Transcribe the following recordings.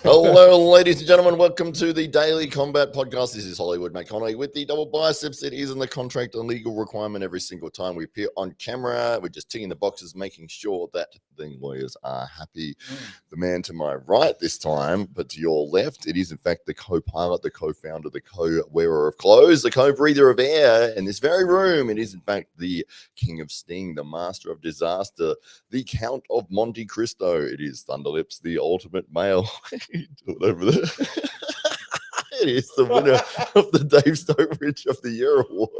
Hello, ladies and gentlemen. Welcome to the Daily Combat Podcast. This is Hollywood Matt Connolly with the double biceps. It is in the contract and legal requirement every single time we appear on camera. We're just ticking the boxes, making sure that the lawyers are happy. The man to my right this time, but to your left, it is in fact the co-pilot, the co-founder, the co-wearer of clothes, the co-breather of air in this very room. It is in fact the king of sting, the master of disaster, the Count of Monte Cristo. It is Thunderlips, the ultimate male. Do it over there. It is the winner of the Dave Stockbridge of the Year Award.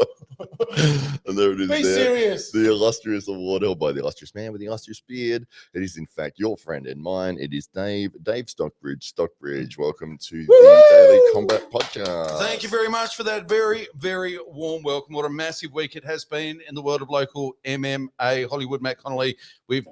And there it is. Be serious. The illustrious award held by the illustrious man with the illustrious beard. It is, in fact, your friend and mine. It is Dave Stockbridge. Stockbridge, welcome to the Daily Combat Podcast. Thank you very much for that very, very warm welcome. What a massive week it has been in the world of local MMA. Hollywood Matt Connolly. We're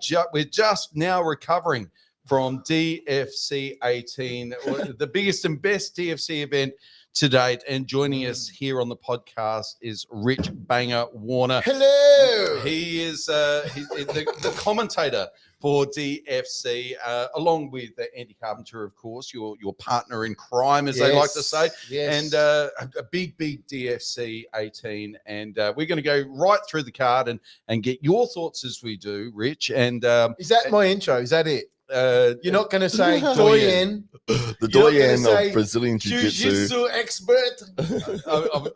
just now recovering from DFC 18, the biggest and best DFC event to date. And joining us here on the podcast is Rich Banger Warner. Hello. He is the commentator for DFC, along with Andy Carpenter, of course, your partner in crime, as they like to say. Yes. And a big DFC 18. And we're going to go right through the card and get your thoughts as we do, Rich. And is that my intro? Is that it? You're not going to say doyen. The doyen of Brazilian Jiu-Jitsu. Jiu-Jitsu expert.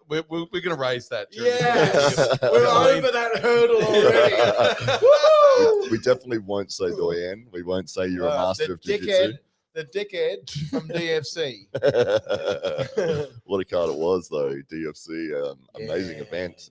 We're going to raise that. Yes. We're over that hurdle already. We definitely won't say doyen. We won't say you're a master of Jiu-Jitsu. The dickhead from DFC. What a card it was, though. DFC, amazing event.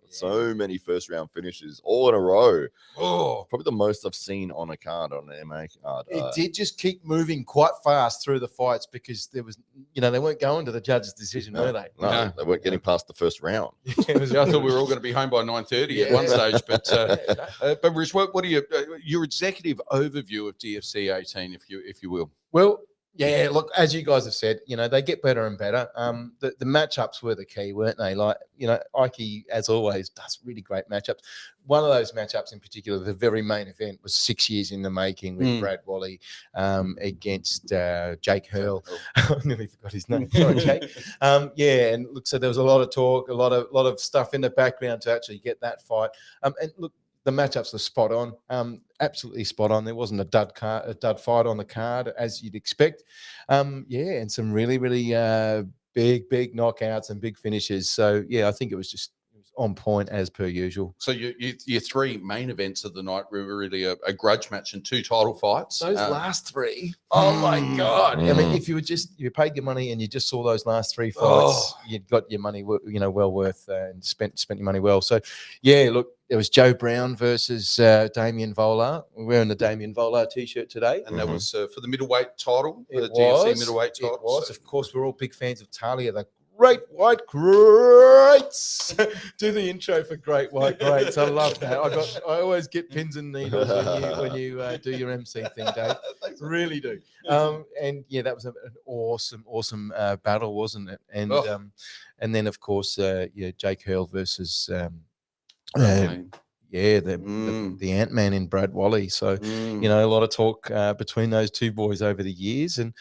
So many first-round finishes all in a row. Oh, Probably the most I've seen on a card, on an MMA card. It did just keep moving quite fast through the fights because there was, they weren't going to the judge's decision, were they? No, they weren't getting past the first round. I thought we were all going to be home by 9:30 at one stage. But Rich, what are your executive overview of DFC 18, if you will? Well, yeah, look, as you guys have said, they get better and better. The matchups were the key, weren't they? Like, Ike, as always, does really great matchups. One of those matchups in particular, the very main event, was 6 years in the making with Brad Wally against Jake Hurl. I nearly forgot his name. Sorry, Jake. And look, so there was a lot of talk, a lot of stuff in the background to actually get that fight. And look, the matchups were spot on, absolutely spot on. There wasn't a dud fight on the card, as you'd expect. And some really, really big knockouts and big finishes. So, I think it was on point as per usual. So your three main events of the night were really a grudge match and two title fights. Those last three, oh my God! I mean, if you paid your money and you just saw those last three fights, you got your money, well worth and spent your money well. So, look, it was Joe Brown versus Damien Volar. We're wearing the Damien Volar t-shirt today, and that was for the middleweight title. DFC middleweight title. It was, of course. We're all big fans of Talia, the Great White Greats. Do the intro for Great White Greats. I love that. I always get pins and needles when you do your MC thing, Dave. Really do. That was an awesome battle, wasn't it? And then of course, Jake Hurl versus the Ant-Man in Brad Wally. So a lot of talk between those two boys over the years, and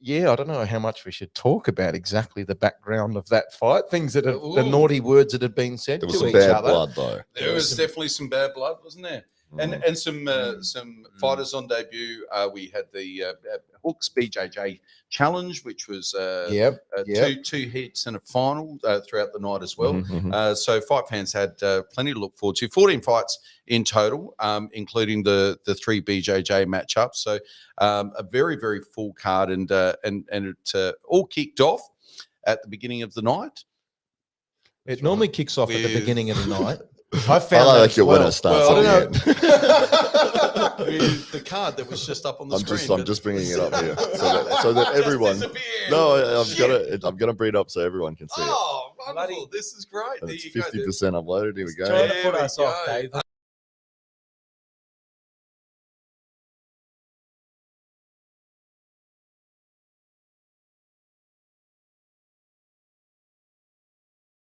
I don't know how much we should talk about exactly the background of that fight. Things that the naughty words that had been said to each other. There was some bad blood, though. There was definitely some bad blood, wasn't there? And some fighters on debut. We had the Hooks BJJ Challenge, which was two hits and a final throughout the night as well. So fight fans had plenty to look forward to. 14 fights in total, including the three BJJ matchups. So a very, very full card, and it all kicked off at the beginning of the night. It normally kicks off at the beginning of the night. I like it when it starts. The card that was just up on the screen. I'm just bringing it up here so that everyone. No, I'm gonna bring it up so everyone can see it. Oh, wonderful! This is great. It's 50% uploaded. Here we go. Trying to put us off, Dave.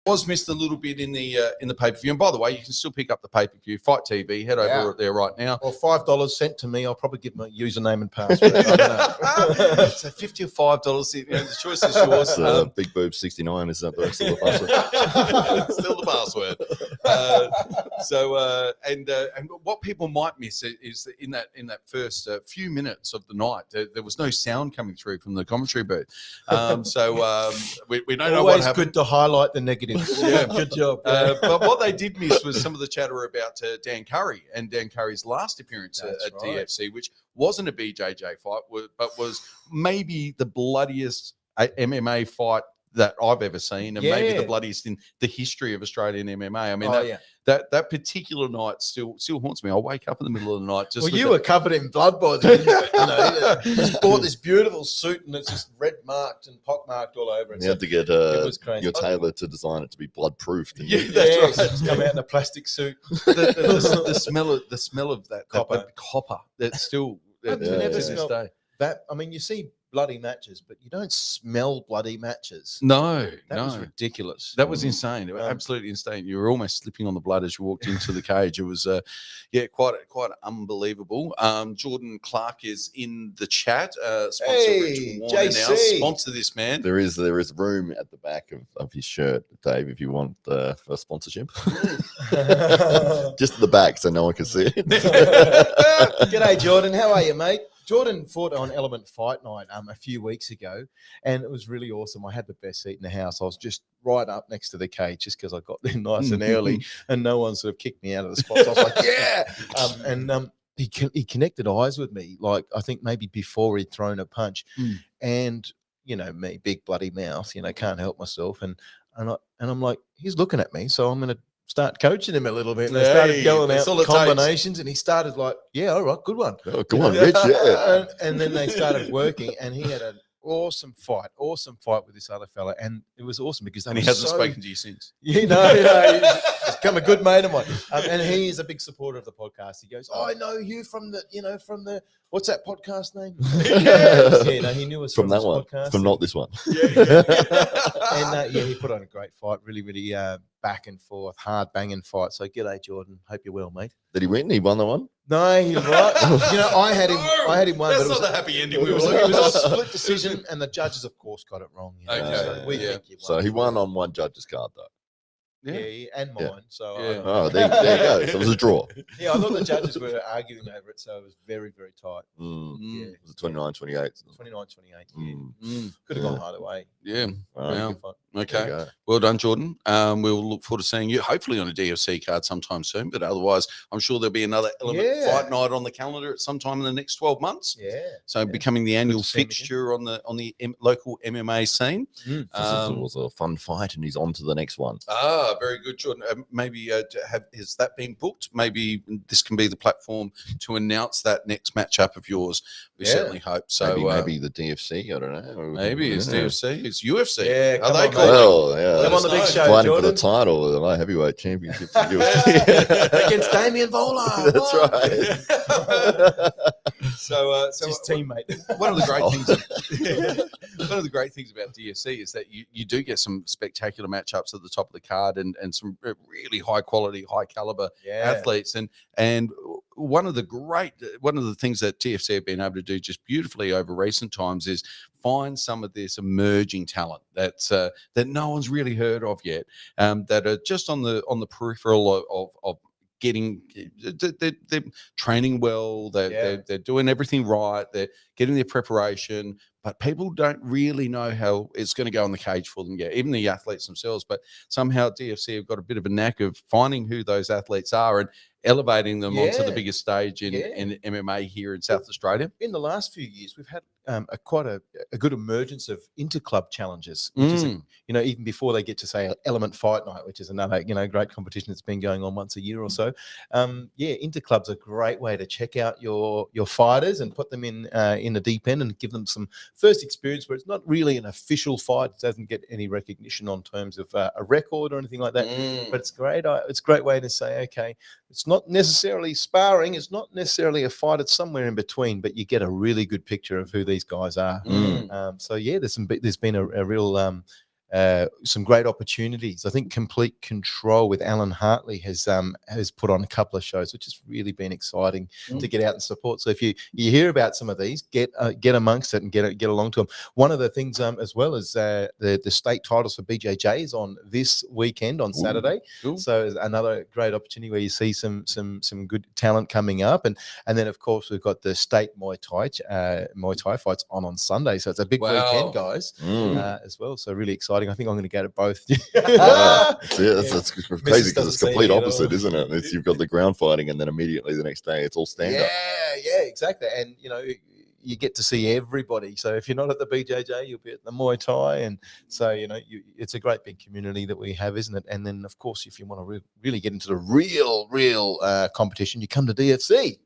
was missed a little bit in the pay-per-view. And by the way, you can still pick up the pay-per-view. Fight TV, head over there right now. Or $5 sent to me. I'll probably give my username and password. I don't know. So $50 or $5, the choice is yours. Big Boob 69 is that the rest of the password? Still the password. And what people might miss is that in that first few minutes of the night, there was no sound coming through from the commentary booth. We don't know what happened. Always good to highlight the negatives. Yeah, good job. But what they did miss was some of the chatter about Dan Curry and Dan Curry's last appearance at DFC, which wasn't a BJJ fight, but was maybe the bloodiest MMA fight that I've ever seen, and maybe the bloodiest in the history of Australian MMA. I mean, that particular night still haunts me. I wake up in the middle of the night. You were covered in blood, boys. You just bought this beautiful suit, and it's just red marked and pock marked all over it. You had to get your tailor to design it to be blood proof. Yeah, that's right. Just come out in a plastic suit. The smell of that copper. That's still I've never to this smelled day. that. I mean, you see bloody matches, but you don't smell bloody matches. No, that was ridiculous. That was insane. Absolutely insane. You were almost slipping on the blood as you walked into the cage. It was, quite unbelievable. Jordan Clark is in the chat. Sponsor Rich Warner now. Sponsor this man. There is room at the back of his shirt, Dave, if you want a sponsorship. Just at the back so no one can see it. G'day, Jordan. How are you, mate? Jordan fought on Element Fight Night a few weeks ago, and it was really awesome. I had the best seat in the house. I was just right up next to the cage just because I got there nice and early, and no one sort of kicked me out of the spot. So I was like, yeah! He connected eyes with me, like I think maybe before he'd thrown a punch. And, me, big bloody mouth, can't help myself. And I'm like, he's looking at me, so I'm going to start coaching him a little bit. And I started going out combinations, and he started like, yeah, all right, good one. Oh, come on, Rich, yeah. And then they started working, and he had an awesome fight with this other fella, and it was awesome because he hasn't spoken to you since. He's become a good mate of mine, and he is a big supporter of the podcast. He goes, I know you from the what's that podcast name? He knew us from that one, podcast. From not this one. And he put on a great fight, really, really back and forth, hard banging fight. So g'day, Jordan. Hope you're well, mate. Did he win? He won the one? No, he right. I had him one. That's but it was not the happy ending we were looking looking for. It was a for. split decision, and the judges, of course, got it wrong. Okay. We think he won. So he won on one judge's card, though. Yeah, and mine. So oh, there you go. So it was a draw. Yeah, I thought the judges were arguing over it, so it was very, very tight. Yeah. Was it 29-28? 29-28. Could have gone either way. Yeah. Wow. Okay. Well done, Jordan. We'll look forward to seeing you hopefully on a DFC card sometime soon, but other's I'm sure there'll be another Element Fight Night on the calendar at some time in the next 12 months. Yeah. So becoming the annual fixture on the local MMA scene. It was a fun fight, and he's on to the next one. Very good, Jordan. Maybe has that been booked? Maybe this can be the platform to announce that next matchup of yours. We certainly hope so. Maybe the DFC. I don't know. Maybe it's DFC. It's UFC. Yeah, are they called? Well, yeah. Come on the big show, fighting Jordan. for the title of the light heavyweight championship for UFC. Against Damien Vola. That's right. So his teammate. One of the great things. One of the great things about DFC is that you do get some spectacular matchups at the top of the card and some really high quality, high caliber athletes. And one of the things that TFC have been able to do just beautifully over recent times is find some of this emerging talent that no one's really heard of yet, that are just on the peripheral of getting, they're training well, they're doing everything right, they're getting their preparation, but people don't really know how it's going to go in the cage for them yet, even the athletes themselves. But somehow DFC have got a bit of a knack of finding who those athletes are and elevating them onto the biggest stage in MMA here in South Australia. In the last few years, we've had quite a good emergence of interclub challenges, which is, even before they get to say Element Fight Night, which is another, great competition that's been going on once a year or so. Interclub's a great way to check out your fighters and put them in the deep end and give them some first experience where it's not really an official fight. It doesn't get any recognition on terms of a record or anything like that. But it's great. It's a great way to say, okay, it's not necessarily sparring. It's not necessarily a fight. It's somewhere in between, but you get a really good picture of who these guys are. There's been a real some great opportunities. I think Complete Control with Alan Hartley has put on a couple of shows, which has really been exciting to get out and support. So if you hear about some of these, get amongst it and get along to them. One of the things as well is the state titles for BJJ is on this weekend on Saturday. Cool. So it's another great opportunity where you see some good talent coming up, and then of course we've got the state Muay Thai fights on Sunday. So it's a big weekend, guys, as well. So really exciting. I think I'm going to go to both. That's crazy because it's complete opposite, isn't it? You've got the ground fighting, and then immediately the next day it's all stand up. Yeah, exactly. And you get to see everybody. So if you're not at the BJJ, you'll be at the Muay Thai, and so it's a great big community that we have, isn't it? And then of course, if you want to really get into the real competition, you come to DFC.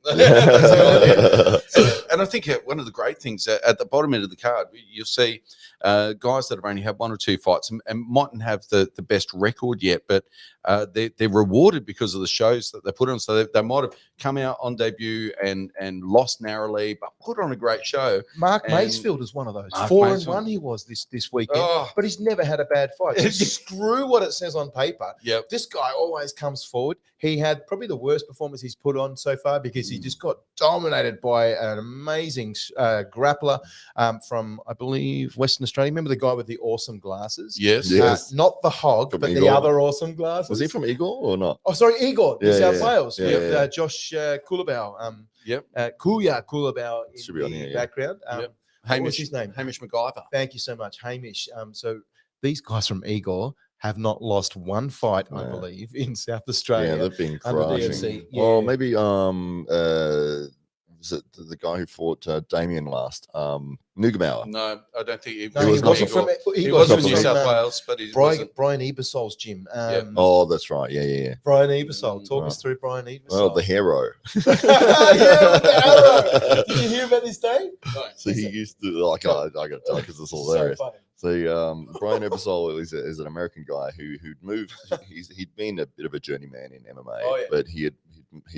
And I think one of the great things at the bottom end of the card, you'll see guys that have only had one or two fights and mightn't have the best record yet, but they're rewarded because of the shows that they put on. So they might have come out on debut and lost narrowly, but put on a great show. Mark Macefield is one of those. 4-1 he was this weekend, but he's never had a bad fight. So screw what it says on paper. Yep. This guy always comes forward. He had probably the worst performance he's put on so far because he just got dominated by an amazing grappler from, I believe, Western Australia. Remember the guy with the awesome glasses? Yes. Not the Hog, but the other awesome glasses. Was he from Igor or not? Oh, sorry, Igor, New South Wales. Yeah. Josh Kulabau. Kuya Kulabau in the background. What was his name? Hamish MacGyver. Thank you so much, Hamish. So these guys from Igor have not lost one fight, I believe, in South Australia. Yeah, they've been crushing. DFC. Well, maybe was it the guy who fought Damien last? Nugamauer. No, I don't think he wasn't from New South Wales, but he Brian Ebersol's gym. Oh, that's right. Yeah. Brian Ebersol. Talk us through Brian Ebersol. Well, the hero. With the arrow. Did you hear about this day? No. So he used to I got to tell because it's hilarious. So Brian Ebersol is an American guy who'd moved. He'd been a bit of a journeyman in MMA, but he'd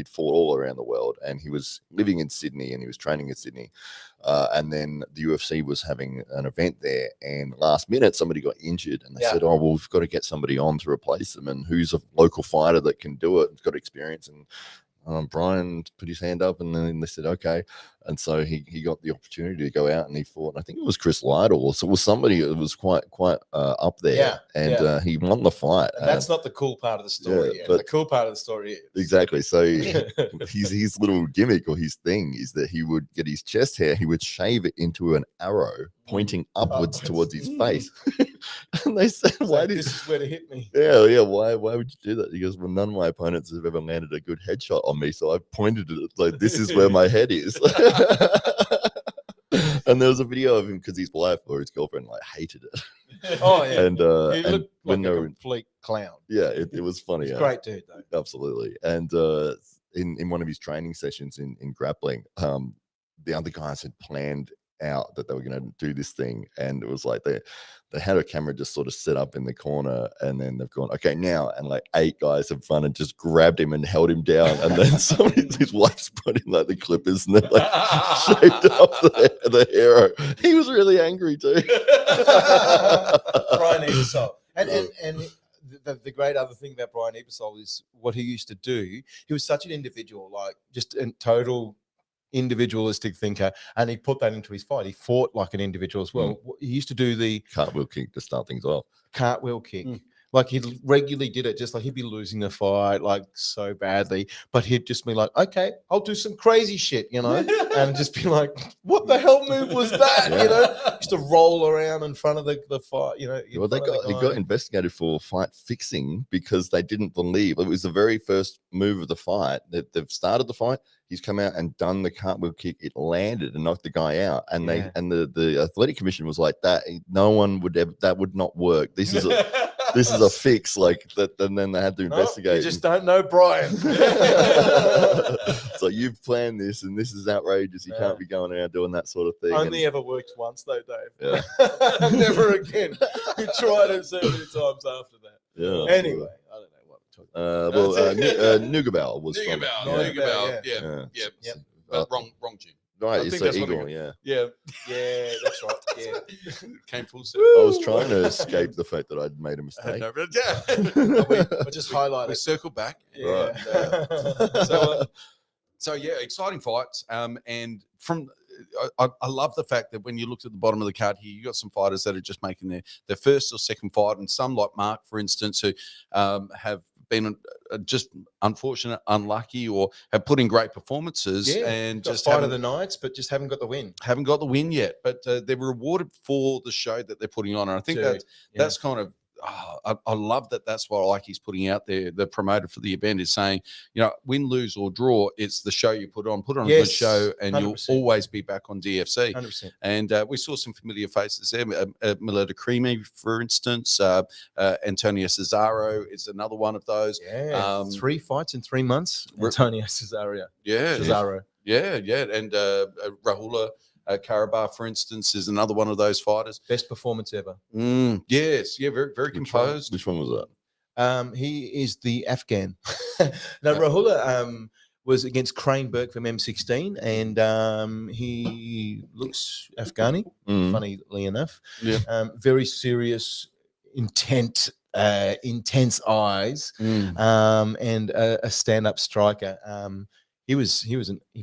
fought all around the world, and he was living in Sydney and he was training in Sydney. And then the UFC was having an event there, and last minute somebody got injured, and they said, "Oh, well, we've got to get somebody on to replace them, and who's a local fighter that can do it? It's got experience." And Brian put his hand up, and then they said, "Okay." And so he got the opportunity to go out and he fought. I think it was Chris Lytle, so it was somebody that was quite up there, and he won the fight. And that's not the cool part of the story. But the cool part of the story is exactly. So his little gimmick or his thing is that he would get his chest hair, he would shave it into an arrow pointing upwards towards his face. And they said, "Why did this is where to hit me?" Yeah. Why would you do that? He goes, "Well, none of my opponents have ever landed a good headshot on me, so I pointed it like this is where my head is." And there was a video of him because his wife or his girlfriend hated it. Oh yeah, and he looked like a complete clown. Yeah, it was funny. He's a great dude though. Absolutely. And in one of his training sessions in grappling, the other guys had planned out that they were going to do this thing, and it was like they had a camera just sort of set up in the corner, and then they've gone, "Okay, now," and 8 guys in front and just grabbed him and held him down, and then his wife's put in the clippers and then shaved off the hero. He was really angry too. Brian Ebersol. And the great other thing about Brian Ebersol is what he used to do. He was such an individual, just a total individualistic thinker, and he put that into his fight. He fought like an individual as well. He used to do the cartwheel kick to start things off. Cartwheel kick. He regularly did it, just he'd be losing the fight so badly, but he'd just be like, "Okay, I'll do some crazy shit," and just be like, "What the hell move was that?" Just to roll around in front of the fight. Well, they got investigated for fight fixing because they didn't believe it was the very first move of the fight. They've started the fight. He's come out and done the cartwheel kick. It landed and knocked the guy out. And the athletic commission was like, "That no one would ever. That would not work. This is a." This is a fix, that, and then they had to investigate. You just don't know Brian. So you've planned this, and this is outrageous. You can't be going around doing that sort of thing. Only ever worked once, though, Dave. Yeah. Never again. We tried it so many times after that. Yeah. Anyway, I don't know what we're talking about. Nugamauer was Nugamauer, yeah. But wrong gym. Right, I it's think the that's what eagle. it- Yeah. Yeah, that's right. Yeah. Came full circle. I was trying to escape the fact that I'd made a mistake. No, but yeah. I just highlight We it. circled back. Yeah. So yeah, exciting fights. And from I love the fact that when you looked at the bottom of the card here, you got some fighters that are just making their first or second fight, and some like Mark, for instance, who have been just unfortunate, unlucky, or have put in great performances and got just fight haven't of the nights, but just haven't got the win. haven't got the win yet. But they're rewarded for the show that they're putting on, and I think that's kind of. I love that. That's what Ikey's putting out there. The promoter for the event is saying, win, lose, or draw. It's the show you put on. Put on a good show, and 100%. You'll always be back on DFC. 100%. And we saw some familiar faces there. Mileta Creamy, for instance. Antonio Cesaro is another one of those. Yeah, 3 fights in 3 months. Antonio Cesaro. Yeah, Cesaro. Yeah. And Rahula Karabakh, for instance, is another one of those fighters. Best performance ever. Yes, yeah, very, very composed. Which one was that? He is the Afghan. No, Rahula was against Crane Burke from M16, and he looks Afghani, funnily enough. Yeah. Very serious, intense eyes, and a stand-up striker. He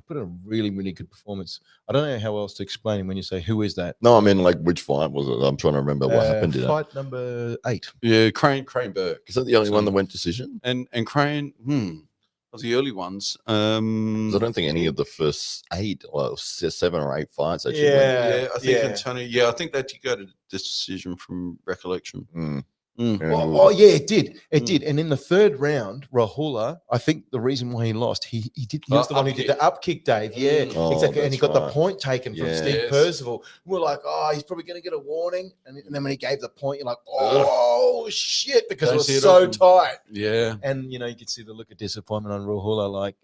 put a really, really good performance. I don't know how else to explain him when you say, who is that? No, I mean, like, which fight was it? I'm trying to remember what happened to that. Fight number 8. Yeah, Crane Burke. Is that the only one that went decision? And Crane, of the early ones. I don't think any of the first 8 or 7 or 8 fights actually went. Yeah, I think Antonio, I think that did go to decision from recollection. It did. It did. And in the 3rd round, Rahula, I think the reason why he lost, he was the one who did the up kick, Dave. Yeah, exactly. And he got the point taken from Steve Percival. We're like, he's probably going to get a warning. And then when he gave the point, you're like, oh, shit, because it was so tight. Yeah. And, you could see the look of disappointment on Rahula, like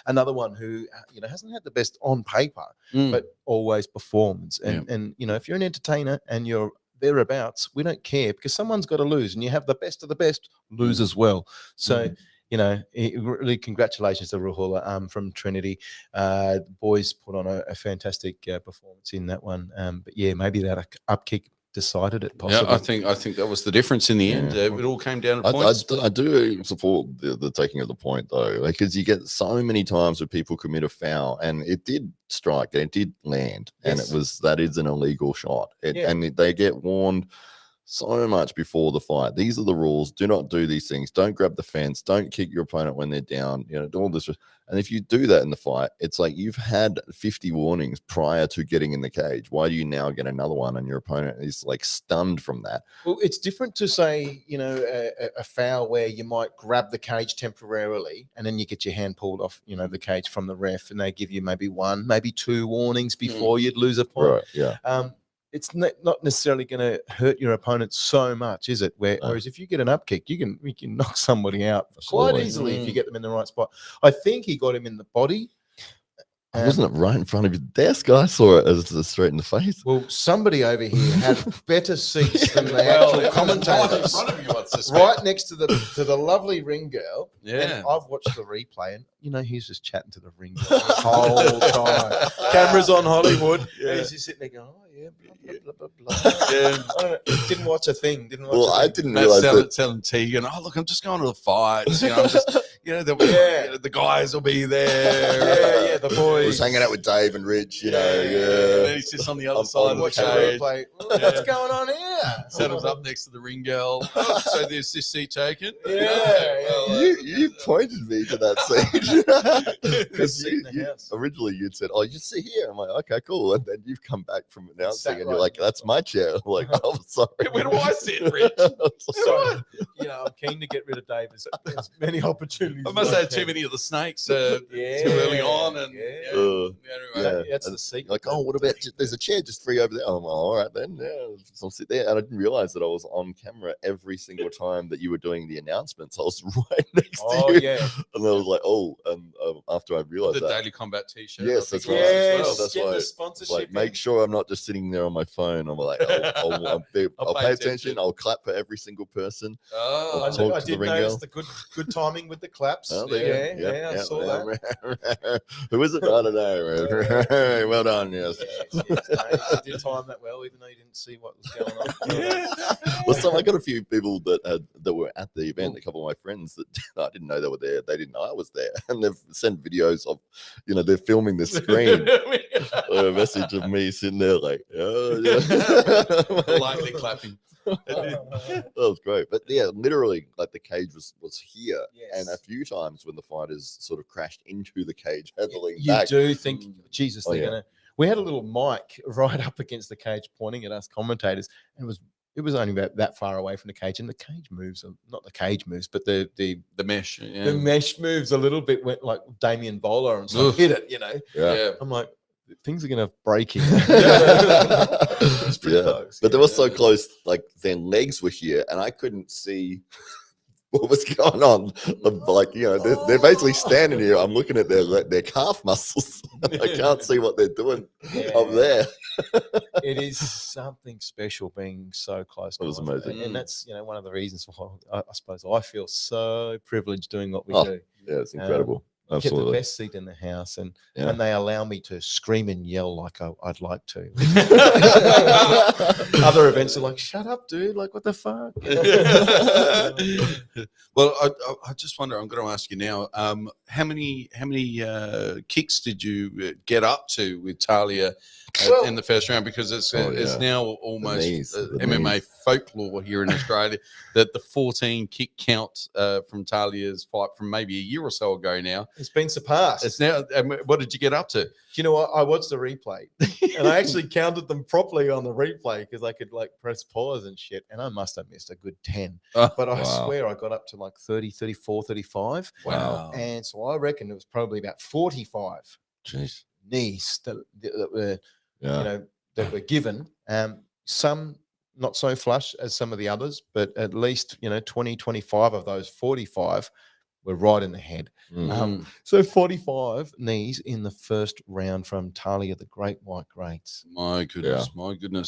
another one who, hasn't had the best on paper, but always performs. And if you're an entertainer and you're thereabouts, we don't care, because someone's got to lose, and you have the best of the best lose as well. So really congratulations to Rahula from Trinity. Boys put on a fantastic performance in that one, but maybe that up kick decided it possibly. Yeah, I think that was the difference in the end. It all came down to points. I do support the taking of the point, though, because you get so many times where people commit a foul, and it did strike, and it did land, and that is an illegal shot, and they get warned so much before the fight. These are the rules. Do not do these things. Don't grab the fence. Don't kick your opponent when they're down. Do all this. And if you do that in the fight, it's like you've had 50 warnings prior to getting in the cage. Why do you now get another one, and your opponent is like stunned from that? Well, it's different to say, a foul where you might grab the cage temporarily, and then you get your hand pulled off, the cage from the ref, and they give you maybe 1, maybe 2 warnings before you'd lose a point. Right, yeah. It's not necessarily going to hurt your opponent so much, is it? Whereas if you get an up kick, you can knock somebody out quite easily if you get them in the right spot. I think he got him in the body. Wasn't it right in front of your desk? I saw it as straight in the face. Well, somebody over here had better seats than the actual commentators. Right in front of you, right next to the lovely ring girl. Yeah. And I've watched the replay, and he's just chatting to the ring girl the whole time. Cameras on Hollywood. Yeah. And he's just sitting there going, blah, blah, blah, blah. Yeah. Didn't watch a thing. I didn't realize that. Telling Tegan, look, I'm just going to the fights. I'm just, the guys will be there. Yeah, the boys. Was hanging out with Dave and Rich, And then he sits on the other side of the cage. What's going on here? Settles up next to the ring girl. So there's this seat taken. You pointed me to that scene. Because originally you'd said, you sit here. I'm like, okay, cool. And then you've come back from announcing, and you're like, that's my chair. I'm like, oh, sorry. Where do I sit, Rich? Sorry. I'm keen to get rid of Dave. There's many opportunities. I must have too many of the snakes too early on. And anyway, that's the secret. Like, what about, there's a chair just free over there. I'm like, all right then. Yeah, I'll sit there. And I didn't realize that I was on camera every single time that you were doing the announcements. I was right next to you. Yeah. And I was like, after I realized the that. Daily Combat t-shirt. Yes, that's right. Yes, that's why. Sponsorship. Like, make sure I'm not just sitting there on my phone. I'm like, I'll pay attention. I'll clap for every single person. I did notice the good timing with the claps. I saw that. Who is it? I don't know. Well done. Yes. Yes, no, you did time that well, even though you didn't see what was going on. Well, so I got a few people that were at the event. A couple of my friends that I didn't know they were there. They didn't know I was there, and they've sent videos of, they're filming the screen. A message of me sitting there like, oh, yeah. Politely clapping. That was great. But yeah, literally, like the cage was here, and a Yes. few times when the fighters sort of crashed into the cage, had to lean You back. do think, Jesus, Oh, they're yeah. gonna. We had a little mic right up against the cage, pointing at us commentators, and it was only about that far away from the cage, and the cage moves. Not the cage moves, but the mesh. Yeah. the mesh moves a little bit. Went like Damien Bowler and stuff. Hit it, Yeah. I'm like, things are gonna break here. It's pretty yeah. close. But they were so close, like their legs were here, and I couldn't see what was going on. Like, they're basically standing here. I'm looking at their calf muscles. I can't see what they're doing up there. It is something special being so close. It was life. amazing. And that's one of the reasons why I suppose I feel so privileged doing what we do. Yeah, it's incredible. Get the Absolutely. best seat in the house, and Yeah. when they allow me to scream and yell like I'd like to. Other events are like, shut up, dude! Like, what the fuck? Well, I just wonder. I'm going to ask you now. How many kicks did you get up to with Talia in the first round? Because it's now almost the MMA knees. folklore here in Australia that the 14 kick count from Talia's fight from maybe a year or so ago now. It's been surpassed. It's now. What did you get up to? Do you know what? I watched the replay, and I actually counted them properly on the replay because I could like press pause and shit, and I must have missed a good 10. But I swear I got up to like 30, 34, 35. Wow. And so I reckon it was probably about 45 Jeez. knees that were, Yeah. that were given. Some not so flush as some of the others, but at least, 20, 25 of those 45 were right in the head. So 45 knees in the first round from Talia, the Great White Greats. My goodness.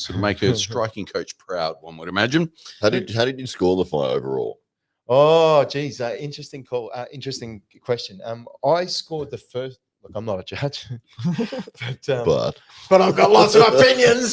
It'll make a striking coach proud, one would imagine. How did you score the fight overall? Oh, geez, interesting call. Interesting question. I scored the first. Look, I'm not a judge, but I've got lots of opinions.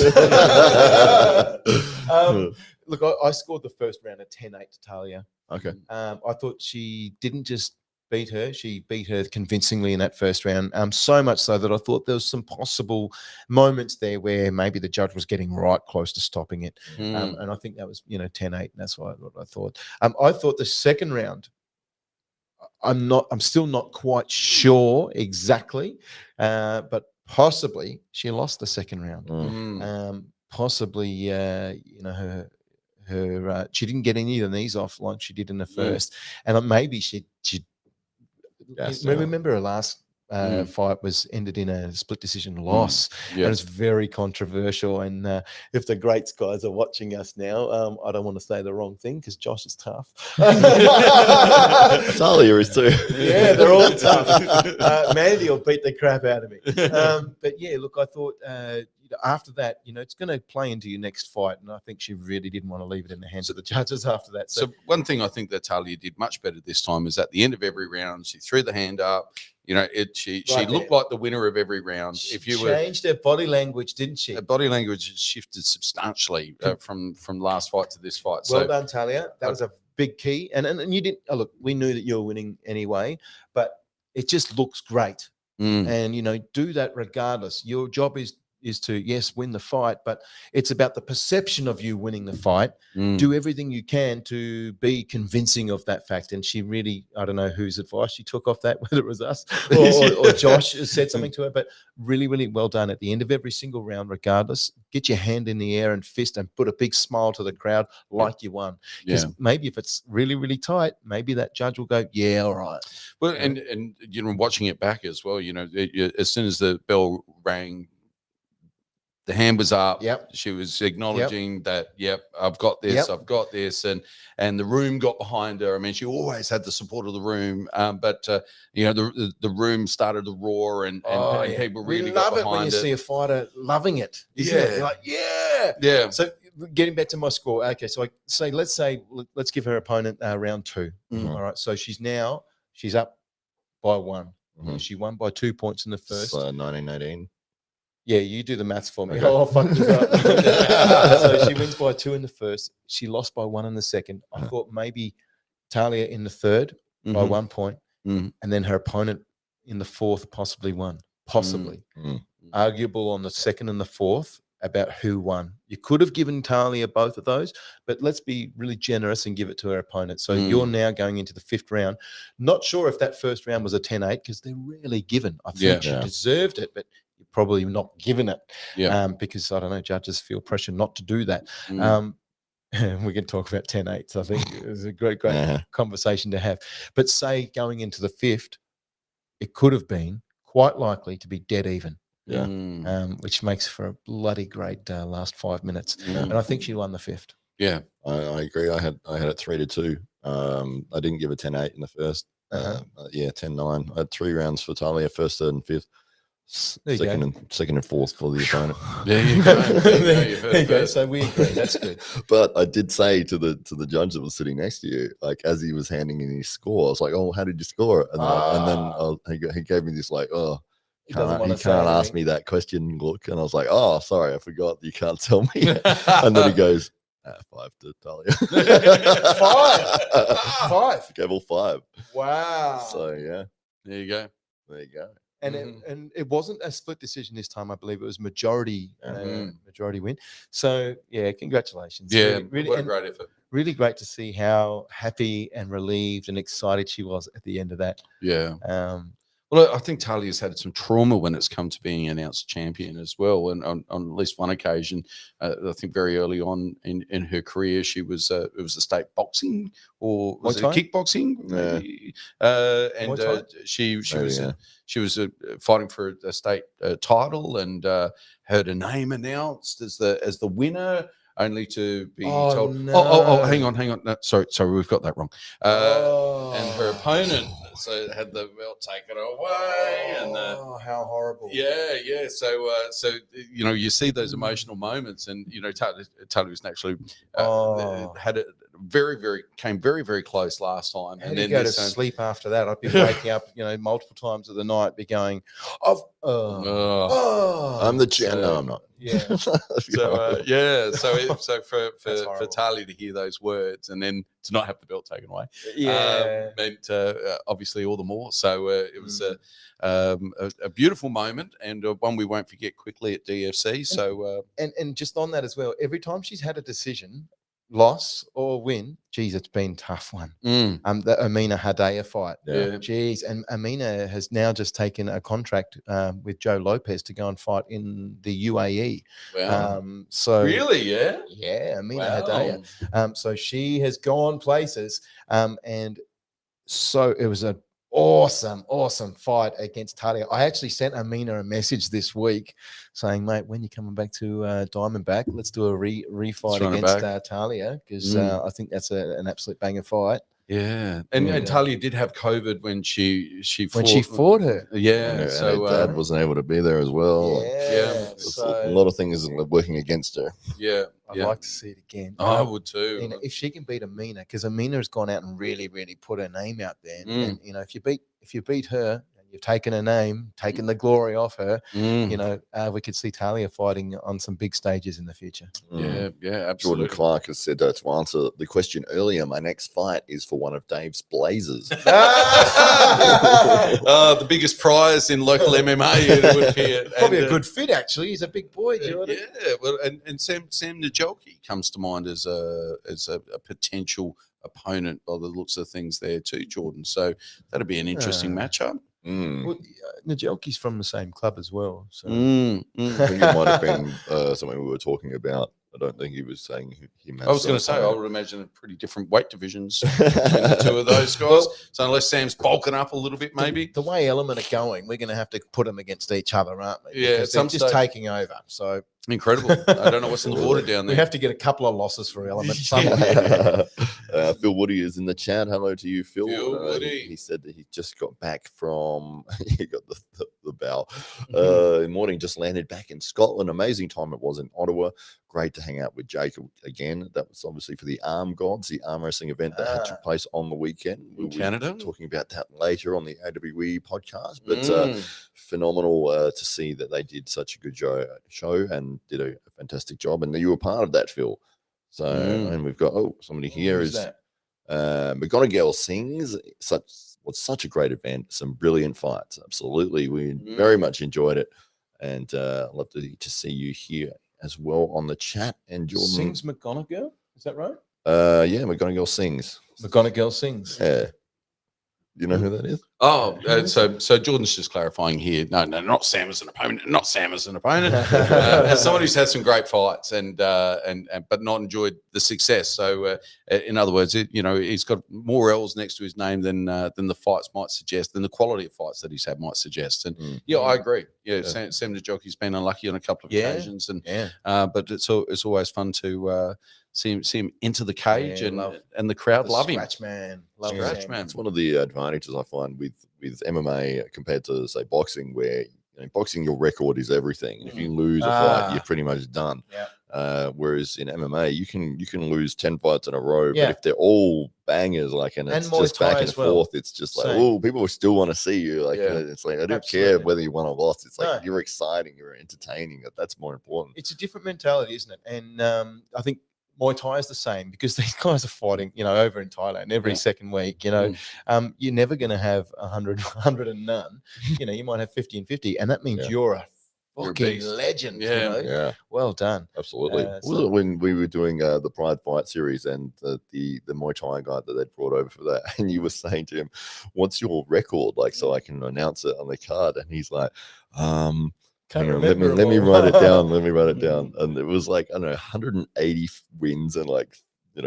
Look, I scored the first round at 10-8 to Talia. Okay. I thought she didn't just beat her; she beat her convincingly in that first round. So much so that I thought there was some possible moments there where maybe the judge was getting right close to stopping it. And I think that was 10-8. And that's what I thought. I thought the second round. I'm still not quite sure exactly, but possibly she lost the second round. Possibly, her she didn't get any of the knees off like she did in the first, and maybe she remember her last fight was ended in a split decision loss, and it's very controversial. And if the greats guys are watching us now, I don't want to say the wrong thing because Josh is tough. Talia is too. Yeah, they're all tough. Mandy will beat the crap out of me. But yeah, look, I thought after that, it's going to play into your next fight, and I think she really didn't want to leave it in the hands of the judges after that. So one thing I think that Talia did much better this time is at the end of every round, she threw the hand up. She looked like the winner of every round. She changed her body language, didn't she? Her body language has shifted substantially from last fight to this fight. Well done, Talia. That was a big key. And you didn't look. We knew that you were winning anyway, but it just looks great. And do that regardless. Your job is to, yes, win the fight, but it's about the perception of you winning the fight. Do everything you can to be convincing of that fact. And she really, I don't know whose advice she took off that, whether it was us or Josh said something to her, but really, really well done at the end of every single round, regardless. Get your hand in the air and fist and put a big smile to the crowd like you won. Because maybe if it's really, really tight, maybe that judge will go, yeah, all right. Well, and watching it back as well, as soon as the bell rang, the hand was up. Yep. She was acknowledging that, I've got this, I've got this. And the room got behind her. I mean, she always had the support of the room. But the room started to roar and people really got behind it. We love it when you see a fighter loving it. You're like, yeah. So getting back to my score. Okay. So let's give her opponent round 2. All right. So she's up by 1. She won by 2 points in the first. 1918. Yeah, you do the maths for me. Okay. Oh, fuck this up. So she wins by 2 in the first. She lost by 1 in the second. I thought maybe Talia in the third by 1 point, and then her opponent in the fourth possibly won. Possibly. Arguable on the second and the fourth about who won. You could have given Talia both of those, but let's be really generous and give it to her opponent. So you're now going into the fifth round. Not sure if that first round was a 10-8 because they're rarely given. I think she deserved it, but you're probably not given it because, I don't know, judges feel pressure not to do that. We can talk about 10-8s. I think it was a great conversation to have. But say going into the fifth, it could have been quite likely to be dead even. Which makes for a bloody great last 5 minutes. And I think she won the fifth. Yeah, I agree. I had it 3-2. I didn't give a 10-8 in the first. 10-9. I had 3 rounds for Talia, first, third, and fifth. Second and fourth for the opponent. There you go. There you go. So we agree. That's good. But I did say to the judge that was sitting next to you, like as he was handing in his score, I was like, "Oh, how did you score it?" And then he gave me this like, "Oh, you can't ask me that question." Look, and I was like, "Oh, sorry, I forgot. You can't tell me." And then he goes, 5 to Talia. 5. Gave all 5. Wow. So yeah, there you go. And it wasn't a split decision this time. I believe it was majority win. So yeah, congratulations. Yeah, really what a great effort. Really great to see how happy and relieved and excited she was at the end of that. Yeah. Well, I think Talia's had some trauma when it's come to being announced champion as well. And on at least one occasion, I think very early on in her career, she was it was a state boxing or was it kickboxing? She was fighting for a state title and heard her name announced as the winner. Only to be told, no. Hang on. No, sorry, we've got that wrong. And her opponent had the belt taken away, and how horrible! Yeah. So you see those emotional moments, and Talia was naturally had it came very close last time. And then go to sleep after that. I'd be waking up, multiple times of the night, be going, I'm the champ. No, I'm not. Yeah. So for Talia to hear those words and then to not have the belt taken away, meant obviously all the more. So it was a beautiful moment and one we won't forget quickly at DFC. So and just on that as well, every time she's had a decision, loss or win, geez, it's been a tough one. The Amina Hadaya fight. Geez, and Amina has now just taken a contract with Joe Lopez to go and fight in the UAE. Wow. So really, yeah, Amina Hadaya. So she has gone places, and so it was a awesome fight against Talia. I actually sent Amina a message this week saying, mate, when you're coming back to Diamondback, let's do a refight against Talia because I think that's an absolute banger fight. Yeah, and Talia did have COVID when she fought her. Yeah, so Dad wasn't able to be there as well. Yeah, so a lot of things working against her. Yeah, I'd like to see it again. I would too. If she can beat Amina, because Amina has gone out and really put her name out there, and if you beat her. You've taken her name, taken the glory off her. We could see Talia fighting on some big stages in the future. Yeah, absolutely. Jordan Clark has said to answer the question earlier, my next fight is for one of Dave's Blazers. The biggest prize in local MMA. It would appear. Probably a good fit, actually. He's a big boy, Jordan. Yeah, well, and Sam Najelki comes to mind as a potential opponent by the looks of things there too, Jordan. So that'd be an interesting matchup. Well, Najelki's from the same club as well. So I think it might have been something we were talking about. I don't think he was saying him. I was going to say, I would imagine pretty different weight divisions between the two of those guys. So unless Sam's bulking up a little bit, maybe. The way Element are going, we're going to have to put them against each other, aren't we? Yeah, because they're just taking over. So Incredible. I don't know what's in the water down there. We have to get a couple of losses for Element somewhere. Phil Woody is in the chat. Hello to you, Phil. Phil Woody. He said that he just got back from he got the bow. Morning, just landed back in Scotland. Amazing time it was in Ottawa. Great to hang out with Jacob again. That was obviously for the Arm Gods, the arm wrestling event that took place on the weekend. In Canada. We'll be talking about that later on the AWE podcast. But phenomenal to see that they did such a good show and did a fantastic job. And you were part of that, Phil. So, and we've got somebody here is McGonigal Sings. Such a great event. Some brilliant fights. Absolutely, we very much enjoyed it, and I'd love to see you here as well on the chat. And Jordan Sings McGonigal, is that right? Yeah, McGonigal Sings. McGonigal Sings. Yeah. You know who that is? Oh, so Jordan's just clarifying here. No, not Sam as an opponent. Not Sam as an opponent. As someone who's had some great fights and but not enjoyed the success. So in other words, he's got more L's next to his name than the fights might suggest, than the quality of fights that he's had might suggest. And I agree. Yeah, Sam the jockey's been unlucky on a couple of occasions, and but it's always fun to see him enter the cage, and the crowd love him. Scratch man. Scratch man. It's one of the advantages I find with MMA compared to, say, boxing, where boxing, your record is everything. And if you lose a fight, you're pretty much done. Whereas in MMA, you can lose 10 fights in a row, but if they're all bangers, and it's just back and forth, it's just like, people will still want to see you. It's like, I don't care whether you won or lost. It's like you're exciting, you're entertaining. That's more important. It's a different mentality, isn't it? And I think Muay Thai is the same, because these guys are fighting, over in Thailand every second week. You're never going to have 100 and none. You might have 50 and 50, and that means you're a fucking legend. Well done. Absolutely. Was it when we were doing the Pride Fight series and the Muay Thai guy that they'd brought over for that, and you were saying to him, "What's your record?" So I can announce it on the card, and he's like, Can't let me write it down. Let me write it down. And it was like, I don't know, 180 wins and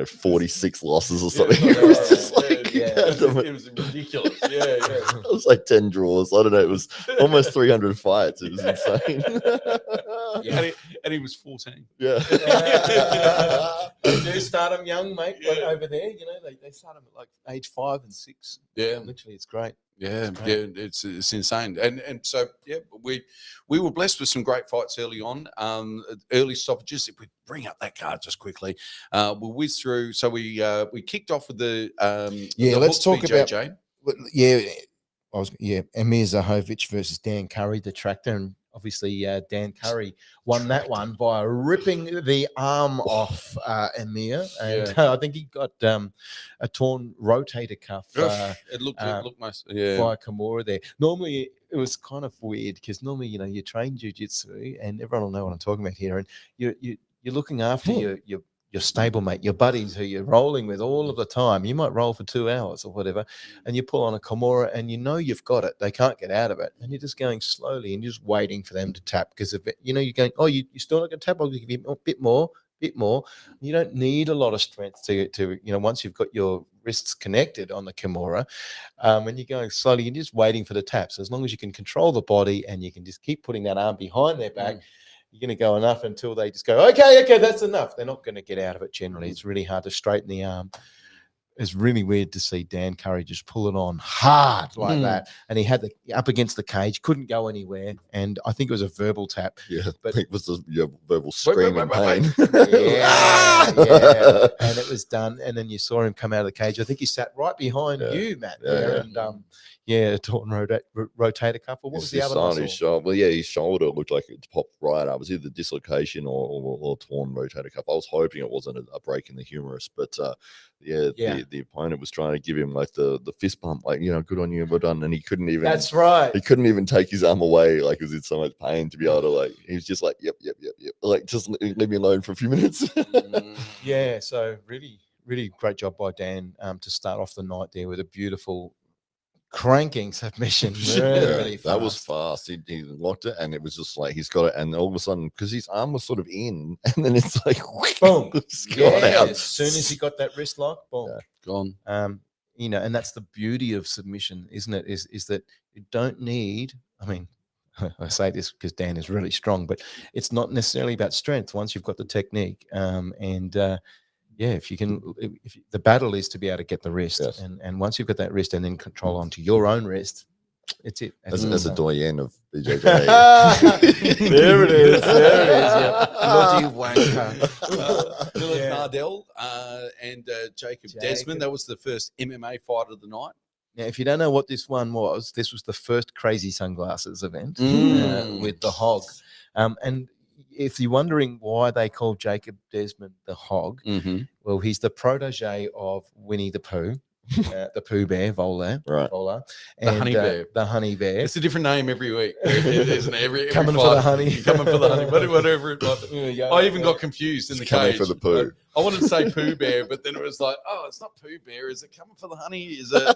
46 losses or something. It was just it was ridiculous. It was like 10 draws. I don't know. It was almost 300 fights. It was insane. And he was 14. They do start them young, mate. Over there, they start them at age 5 and 6. Literally, it's great. It's insane, and so we were blessed with some great fights early on, early stoppages. If we bring up that card just quickly, we'll whiz through. So we kicked off with the let's talk about BJJ. Emir Zahovic versus Dan Curry, the tractor, and obviously Dan Curry won that one by ripping the arm off Emir, and I think he got a torn rotator cuff. It looked nice. By Kimura there. Normally it was kind of weird, because normally you train jiu-jitsu, and everyone will know what I'm talking about here, and you're looking after your stablemate, your buddies who you're rolling with all of the time. You might roll for 2 hours or whatever, and you pull on a Kimura, and you've got it. They can't get out of it, and you're just going slowly and just waiting for them to tap, because if you're going, you're still not going to tap. I'll give you a bit more. You don't need a lot of strength to once you've got your wrists connected on the Kimura, and you're going slowly, you're just waiting for the tap. So as long as you can control the body and you can just keep putting that arm behind their back, you're going to go enough until they just go, okay, that's enough. They're not going to get out of it generally. It's really hard to straighten the arm. It's really weird to see Dan Curry just pull it on hard like that. And he had up against the cage, couldn't go anywhere. And I think it was a verbal tap. Yeah, but it was a verbal scream in pain. And it was done. And then you saw him come out of the cage. I think he sat right behind you, Matt. And torn rotator cuff. Or what was the other muscle? His shoulder. Well, his shoulder looked like it popped right up. It was either dislocation or torn rotator cuff. I was hoping it wasn't a break in the humerus, but the opponent was trying to give him the fist bump, good on you, well done, and he couldn't even. That's right. He couldn't even take his arm away, he was in so much pain to be able to he was just yep, just leave me alone for a few minutes. So really, really great job by Dan to start off the night there with a beautiful cranking submission. Really fast. That was fast. He locked it, and it was just he's got it, and all of a sudden, because his arm was sort of in, and then it's boom, out. As soon as he got that wrist lock, boom, gone. And that's the beauty of submission, isn't it? Is that you don't need. I mean, I say this because Dan is really strong, but it's not necessarily about strength once you've got the technique. If you can, the battle is to be able to get the wrist, Yes. and once you've got that wrist and then control onto your own wrist, it's it. As a doyen of BJJ. There it is. Yeah. Bloody wanker. Philip Nardell and Jacob Desmond. That was the first MMA fight of the night. Now, if you don't know what this one was, this was the first Crazy Sunglasses event with the Hog. And if you're wondering why they call Jacob Desmond the Hog, well, he's the protege of Winnie the Pooh. The Pooh Bear, Vola, right? Vola, and the Honey Bear. The Honey Bear. It's a different name every week. Isn't it? Every coming fight, for the honey. Coming for the honey. Whatever it was. I even got confused in the coming cage. For the poo. I wanted to say Pooh Bear, but then it was like, oh, it's not Pooh Bear. Is it coming for the honey? Is it?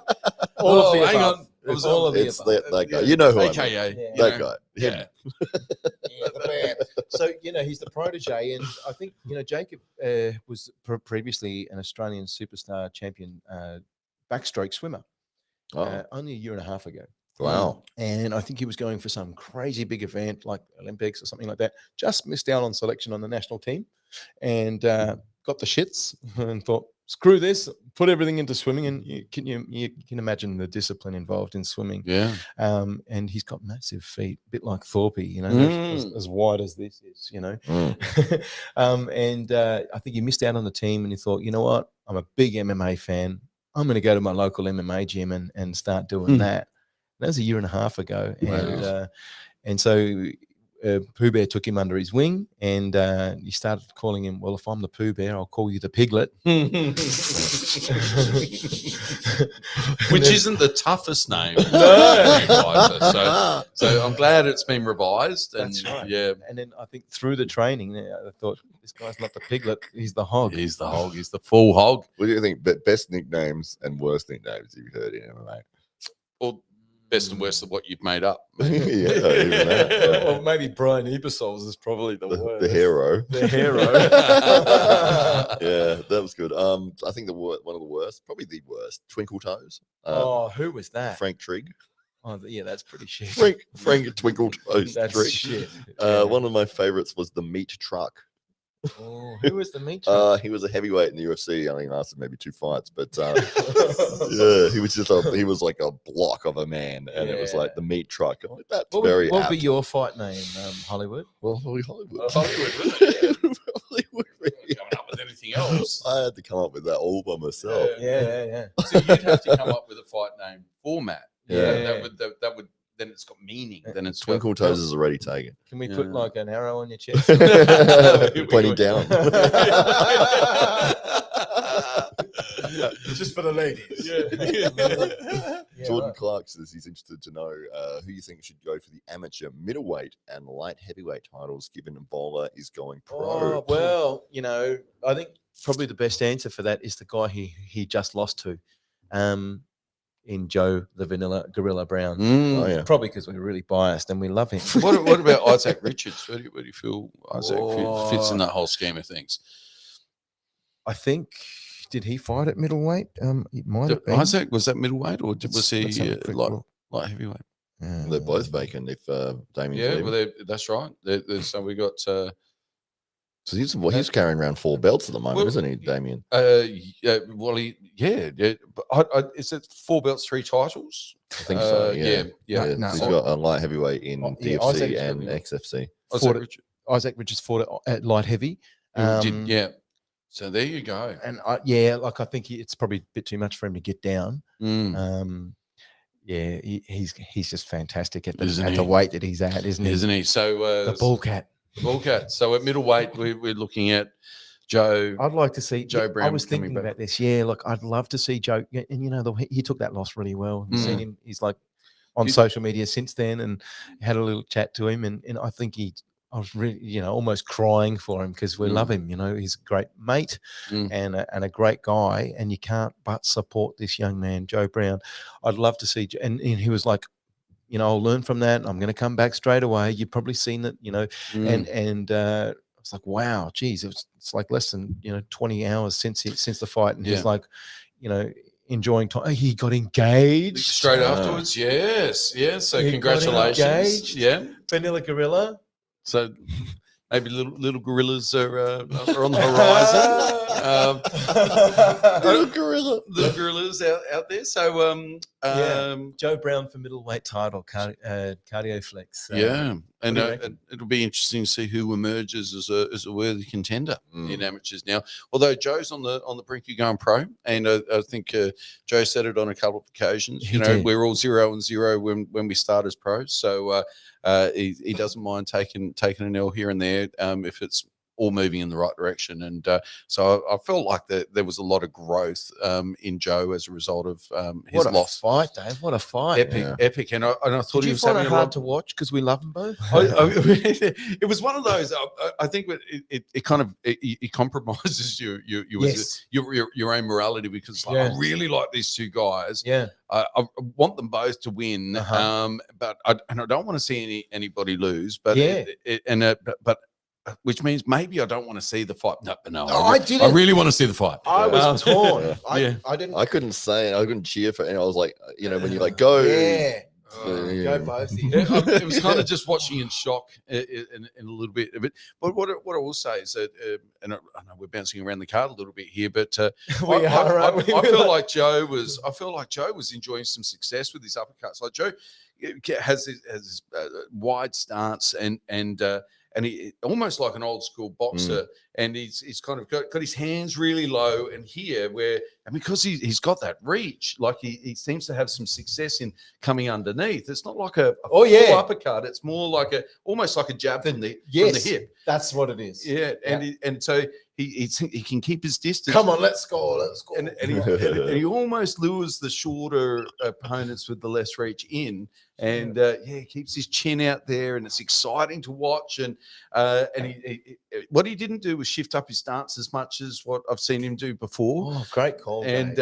All of the hang above. on. It was all of the It's above. that guy. You know who AKA. I mean. Yeah. That guy. Yeah. The bear. So, he's the protege. And I think, Jacob was previously an Australian superstar champion backstroke swimmer only a year and a half ago. Wow. And I think he was going for some crazy big event like Olympics or something like that. Just missed out on selection on the national team and got the shits and thought, screw this, put everything into swimming. And you can imagine the discipline involved in swimming. Yeah. And he's got massive feet, a bit like Thorpe, as wide as this is, and I think he missed out on the team and he thought, you know what, I'm a big MMA fan. I'm going to go to my local MMA gym and start doing that. That was a year and a half ago. Wow. And so Pooh Bear took him under his wing and he started calling him, well, if I'm the Pooh Bear, I'll call you the Piglet. Which isn't the toughest name. No. So I'm glad it's been revised. And That's right. Yeah. And then I think through the training, I thought, this guy's not the Piglet, he's the Hog. He's the Hog. He's the full Hog. What do you think? Best nicknames and worst nicknames you've heard in MMA? Or best and worst of what you've made up. Even that. Or maybe Brian Ebersols is probably the worst. The hero. The hero. Yeah, that was good. I think one of the worst, probably the worst, Twinkle Toes. Who was that? Frank Trigg. Oh, yeah, that's pretty shit. Frank Twinkle Toes. That's Trigg. shit. One of my favorites was the Meat Truck. Oh, who was the meat truck? He was a heavyweight in the UFC. I think lasted maybe 2 fights, but yeah, he was like a block of a man, and it was like the Meat Truck. I'm like, that's What very. would be your fight name, Hollywood? Well, Hollywood. Hollywood, Hollywood. coming up with anything else. I had to come up with that all by myself. Yeah. So you'd have to come up with a fight name format. Yeah. That would then it's got meaning. Then it's Twinkle Toes is already taken. Can we put like an arrow on your chest? Pointing down. Just for the ladies. Jordan Clark says he's interested to know who you think should go for the amateur middleweight and light heavyweight titles, given Ebola is going pro. Oh, well, I think probably the best answer for that is the guy he just lost to. In Joe the Vanilla Gorilla Brown. Oh, yeah. Probably because we're really biased and we love him. What about Isaac Richards? Where do you feel Isaac fits in that whole scheme of things? I think, did he fight at middleweight? It might have been. Isaac, was that middleweight or was he light heavyweight? They're both vacant if Damien's Yeah, leaving. that's right. So we got... So he's carrying around 4 belts at the moment, isn't he, Damien? But is it 4 belts, 3 titles? I think so. Yeah. No, He's got a light heavyweight in DFC and XFC. Isaac Richards fought at light heavy. So there you go. And I think it's probably a bit too much for him to get down. He's just fantastic at the weight that he's at, isn't he? So the bull cat. So at middleweight, we're looking at Joe. I'd like to see Joe Brown. I was thinking about this. Yeah, look, I'd love to see Joe. And he took that loss really well. I've seen him. He's like on social media since then, and had a little chat to him. And I think I was really, almost crying for him because we love him. He's a great mate and a great guy, and you can't but support this young man, Joe Brown. I'd love to see, and he was like, I'll learn from that. I'm going to come back straight away. You've probably seen that, and I was like, wow, geez, it's like less than 20 hours since the fight, and he's like, in enjoying time. He got engaged straight afterwards. Yes. So he congratulations. Yeah. Vanilla Gorilla. So maybe little gorillas are on the horizon. Little gorillas out there. So Joe Brown for middleweight title, cardio flex. And it'll be interesting to see who emerges as a worthy contender in amateurs now. Although Joe's on the brink of going pro, and I think Joe said it on a couple of occasions. He did. We're all 0-0 when we start as pros, so he doesn't mind taking an L here and there if it's all moving in the right direction. And so I felt like there was a lot of growth in Joe as a result of his loss. Fight, Dave! What a fight! Epic. And I thought Did he you was find having it a hard lot to watch because we love them both? It was one of those. I think it kind of it compromises your own morality, because I really like these two guys. Yeah, I want them both to win. But I don't want to see anybody lose. But but which means maybe I don't want to see the fight. No, I really want to see the fight. I was torn. I didn't. I couldn't say it. I couldn't cheer for it. And I was like, when you like go. Go both. It was kind of just watching in shock in a little bit of it. But what I will say is that, and I know we're bouncing around the card a little bit here, but I feel like Joe was enjoying some success with his uppercuts. Like Joe has his wide stance and he almost like an old school boxer, and he's kind of got his hands really low, and because he's got that reach, like he seems to have some success in coming underneath. It's not like a full uppercut; it's more like almost like a jab from the hip. That's what it is. Yeah, and so he can keep his distance. Come on, let's go. And he almost lures the shorter opponents with the less reach in, and he keeps his chin out there, and it's exciting to watch. And what he didn't do was shift up his stance as much as what I've seen him do before. Oh, great call! And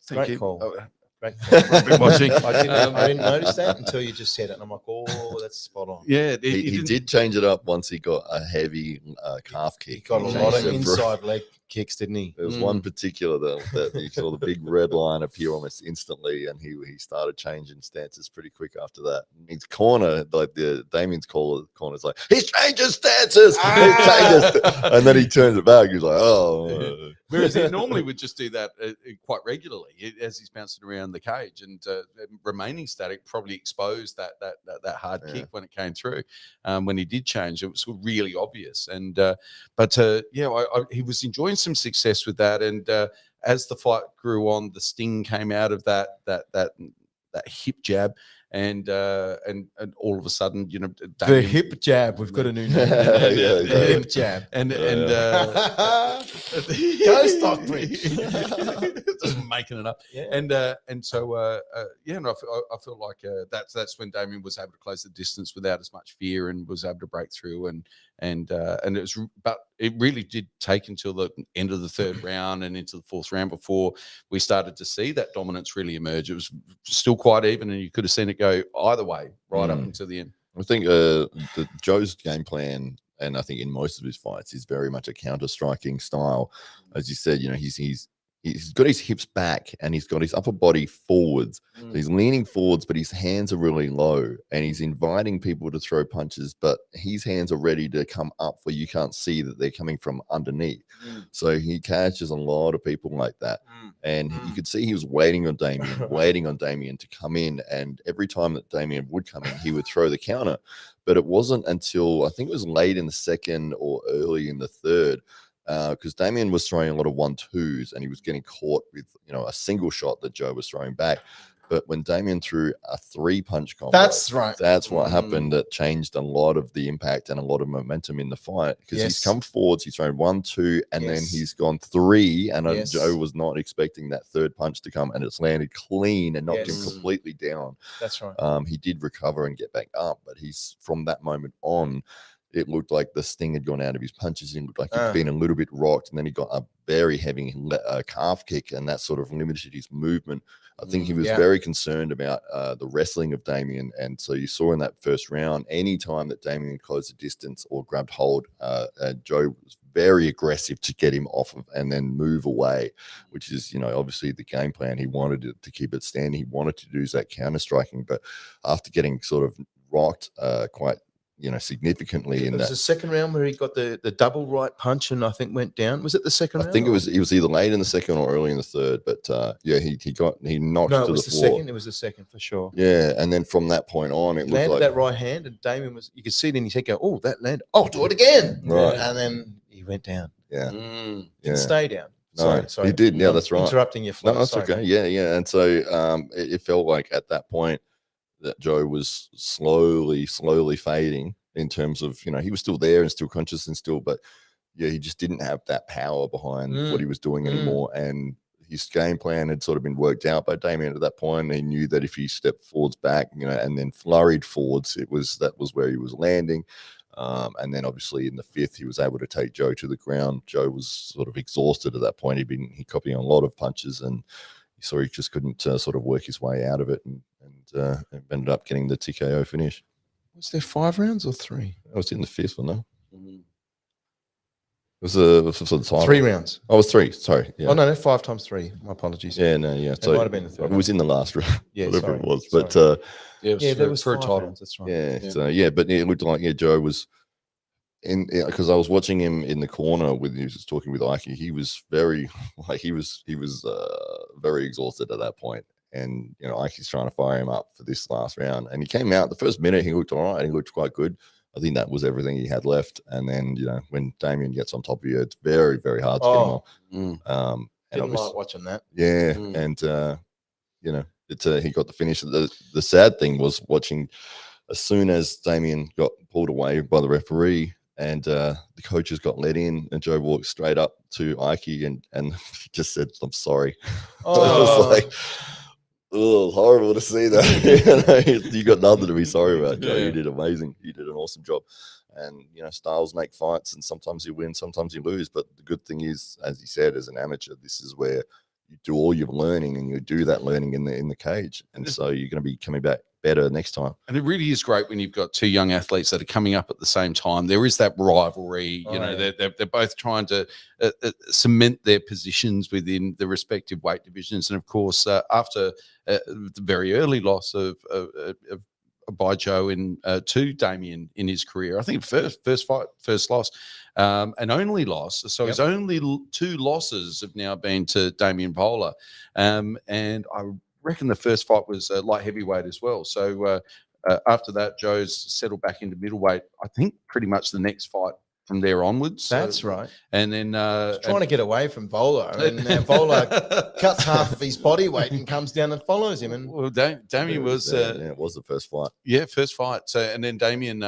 great call. Great call. I've been watching. I didn't notice that until you just said it, and I'm like, oh, that's spot on. Yeah, he did change it up once he got a heavy calf kick. He got a lot of inside leg kicks, didn't he? There was one particular that you saw the big red line appear almost instantly, and he started changing stances pretty quick after that. His corner, like Damien's corner's like, he's changing stances, and then he turns it back. He's like, oh. Whereas he normally would just do that quite regularly as he's bouncing around the cage, and remaining static probably exposed that hard kick when it came through. When he did change, it was really obvious. And he was enjoying some success with that. And as the fight grew on, the sting came out of that hip jab. And all of a sudden, the hip jab. We've got a new name. The hip jab. And go Stockbridge. Just making it up. Yeah. And so I feel like that's when Damien was able to close the distance without as much fear, and was able to break through. And it really did take until the end of the third round and into the fourth round before we started to see that dominance really emerge. It was still quite even, and you could have seen it go either way right up until the end. I think Joe's game plan, and I think in most of his fights, is very much a counter-striking style. As you said, he's got his hips back and he's got his upper body forwards. So he's leaning forwards, but his hands are really low, and he's inviting people to throw punches, but his hands are ready to come up where you can't see that they're coming from underneath. So he catches a lot of people like that. And you could see he was waiting on Damien to come in. And every time that Damien would come in, he would throw the counter. But it wasn't until I think it was late in the second or early in the third, because Damien was throwing a lot of 1-2s, and he was getting caught with a single shot that Joe was throwing back. But when Damien threw a 3-punch combo, that's right. That's what happened. That changed a lot of the impact and a lot of momentum in the fight, because he's come forwards, he's thrown 1-2, and then he's gone 3, and Joe was not expecting that third punch to come, and it's landed clean and knocked him completely down. That's right. He did recover and get back up, but from that moment on, it looked like the sting had gone out of his punches. It looked like he'd been a little bit rocked, and then he got a very heavy calf kick, and that sort of limited his movement. I think he was very concerned about the wrestling of Damien. And so you saw in that first round, any time that Damien closed the distance or grabbed hold, Joe was very aggressive to get him off of and then move away, which is, obviously the game plan. He wanted to keep it standing. He wanted to do that counter striking. But after getting sort of rocked quite significantly in that. The second round where he got the double right punch and I think went down. Was it the second round? I think it was either late in the second or early in the third, but he knocked to the floor. Second. It was the second for sure. Yeah, and then from that point on, it landed looked like that right hand, and Damien you could see it in his head go, "Oh, that landed. I'll do it again." Right, and then he went down. Yeah, Didn't stay down. No, sorry, he did. Yeah, that's right. Interrupting your flow. No, that's okay. Yeah, and so it felt like at that point that Joe was slowly fading in terms of, he was still there and still conscious and still, but he just didn't have that power behind what he was doing anymore. And his game plan had sort of been worked out by Damien at that point. He knew that if he stepped forwards back, and then flurried forwards, that was where he was landing. And then obviously in the fifth, he was able to take Joe to the ground. Joe was sort of exhausted at that point. He copied a lot of punches, and you saw he just couldn't sort of work his way out of it, and ended up getting the TKO finish. Was there 5 rounds or 3? I was in the fifth one, though. It was the title. 3 rounds. Oh, it was 3. Sorry. Yeah. Oh, no, 5 times 3. My apologies. Yeah, no, yeah. So it might have been the third. It was in the last round, whatever it was. But there was for a title. Rounds, that's right. Yeah, so but it looked like Joe was because I was watching him in the corner when he was talking with Ike. He was very very exhausted at that point. And Ike's trying to fire him up for this last round, and he came out the first minute. He looked all right. He looked quite good. I think that was everything he had left. And then when Damien gets on top of you, it's very, very hard to get him off. Didn't like watching that. Yeah, and he got the finish. The sad thing was watching as soon as Damien got pulled away by the referee and the coaches got let in, and Joe walked straight up to Ike and he just said, "I'm sorry." Oh. It was like, oh, horrible to see that. You got nothing to be sorry about, Joe. You did amazing. You did an awesome job. And styles make fights, and sometimes you win, sometimes you lose. But the good thing is, as you said, as an amateur, this is where you do all your learning, and you do that learning in the cage. And so you're going to be coming back better next time. And it really is great when you've got 2 young athletes that are coming up at the same time. There is that rivalry. They're both trying to cement their positions within the respective weight divisions. And of course, after the very early loss of by Joe to Damien in his career, I think first loss, and only loss. So his only 2 losses have now been to Damien Bowler, and I reckon the first fight was light heavyweight as well. So after that, Joe's settled back into middleweight. I think pretty much the next fight from there onwards. That's right. And then trying to get away from Vola, and Vola cuts half of his body weight and comes down and follows him. And Damien was it was the first fight. Yeah, first fight. So and then Damien's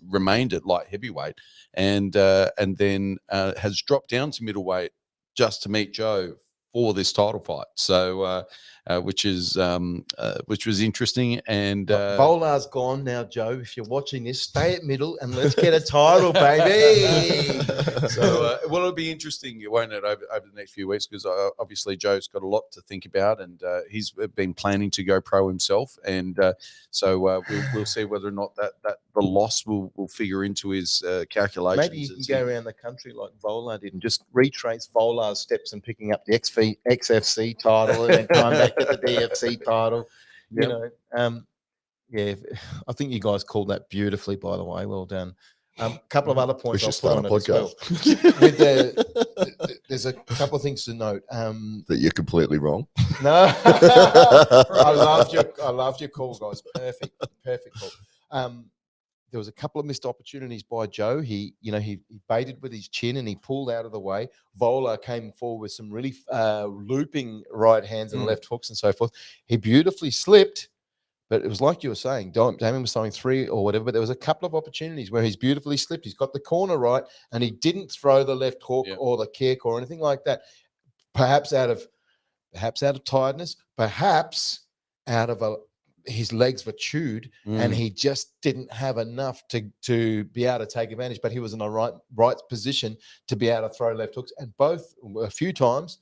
remained at light heavyweight, and then has dropped down to middleweight just to meet Joe for this title fight. So which was interesting. And Volar's gone now, Joe. If you're watching this, stay at middle and let's get a title, baby. So it'll be interesting, won't it, over the next few weeks, because obviously Joe's got a lot to think about, and he's been planning to go pro himself, and so we'll see whether or not that the loss will figure into his calculations. Maybe you can go around the country like Volar did and just retrace Volar's steps and picking up the XFC title and then come back to the DFC title. Yep. I think you guys called that beautifully, by the way. Well done. A couple of other points We should start a podcast. There's a couple of things to note. That you're completely wrong. No, I loved your call, guys. Perfect call. There was a couple of missed opportunities by Joe. He baited with his chin and he pulled out of the way. Vola came forward with some really looping right hands and left hooks and so forth. He beautifully slipped, but it was like you were saying, Damien was throwing 3 or whatever, but there was a couple of opportunities where he's beautifully slipped. He's got the corner right and he didn't throw the left hook or the kick or anything like that. Perhaps out of tiredness, perhaps out of his legs were chewed and he just didn't have enough to be able to take advantage, but he was in the right position to be able to throw left hooks, and both a few times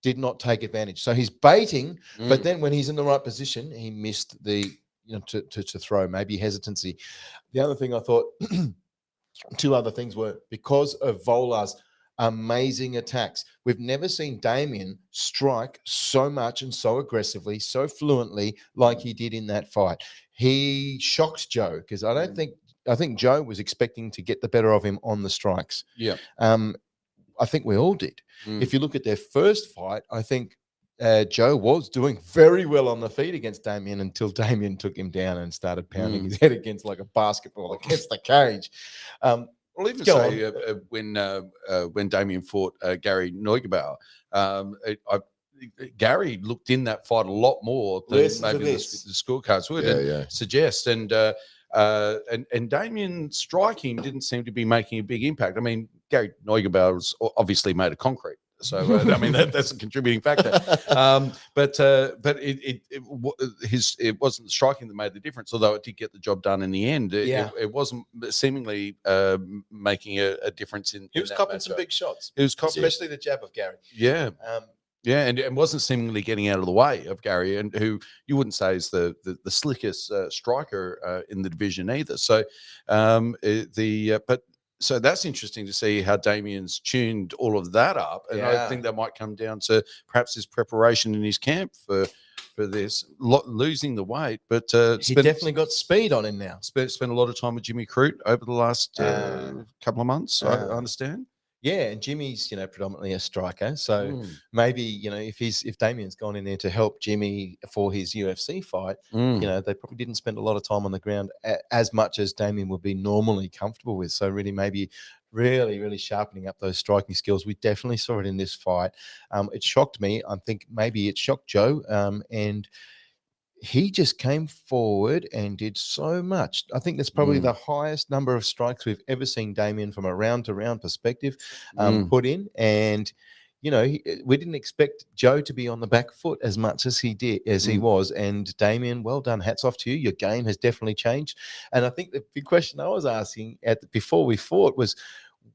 did not take advantage. So he's baiting, but then when he's in the right position, he missed the, to throw, maybe hesitancy. The other thing I thought, two other things were because of Vola's amazing attacks. We've never seen Damien strike so much and so aggressively, so fluently like he did in that fight. He shocked Joe because I think Joe was expecting to get the better of him on the strikes. Yeah. I think we all did. If you look at their first fight, I think Joe was doing very well on the feet against Damien until Damien took him down and started pounding his head against like a basketball against the cage. I'll even say when Damien fought Gary Neugebauer, Gary looked in that fight a lot more than maybe the scorecards would suggest. And Damien striking didn't seem to be making a big impact. I mean, Gary Neugebauer was obviously made of concrete. So I mean that's a contributing factor, but it wasn't the striking that made the difference. Although it did get the job done in the end, it wasn't seemingly making a difference in. He was copping some big shots. He was copping, especially the jab of Gary. Yeah. And wasn't seemingly getting out of the way of Gary, and who you wouldn't say is the slickest striker in the division either. So So that's interesting to see how Damien's tuned all of that up. And I think that might come down to perhaps his preparation in his camp for this, losing the weight. But he definitely got speed on him now. Spent a lot of time with Jimmy Crute over the last couple of months, I understand. Yeah, and Jimmy's, predominantly a striker. So maybe, if Damien's gone in there to help Jimmy for his UFC fight, they probably didn't spend a lot of time on the ground as much as Damien would be normally comfortable with. So maybe really, really sharpening up those striking skills. We definitely saw it in this fight. It shocked me. I think maybe it shocked Joe. And he just came forward and did so much. I think that's probably the highest number of strikes we've ever seen Damien from a round-to-round perspective put in. And, we didn't expect Joe to be on the back foot as much as he did, he was. And Damien, well done. Hats off to you. Your game has definitely changed. And I think the big question I was asking before we fought was,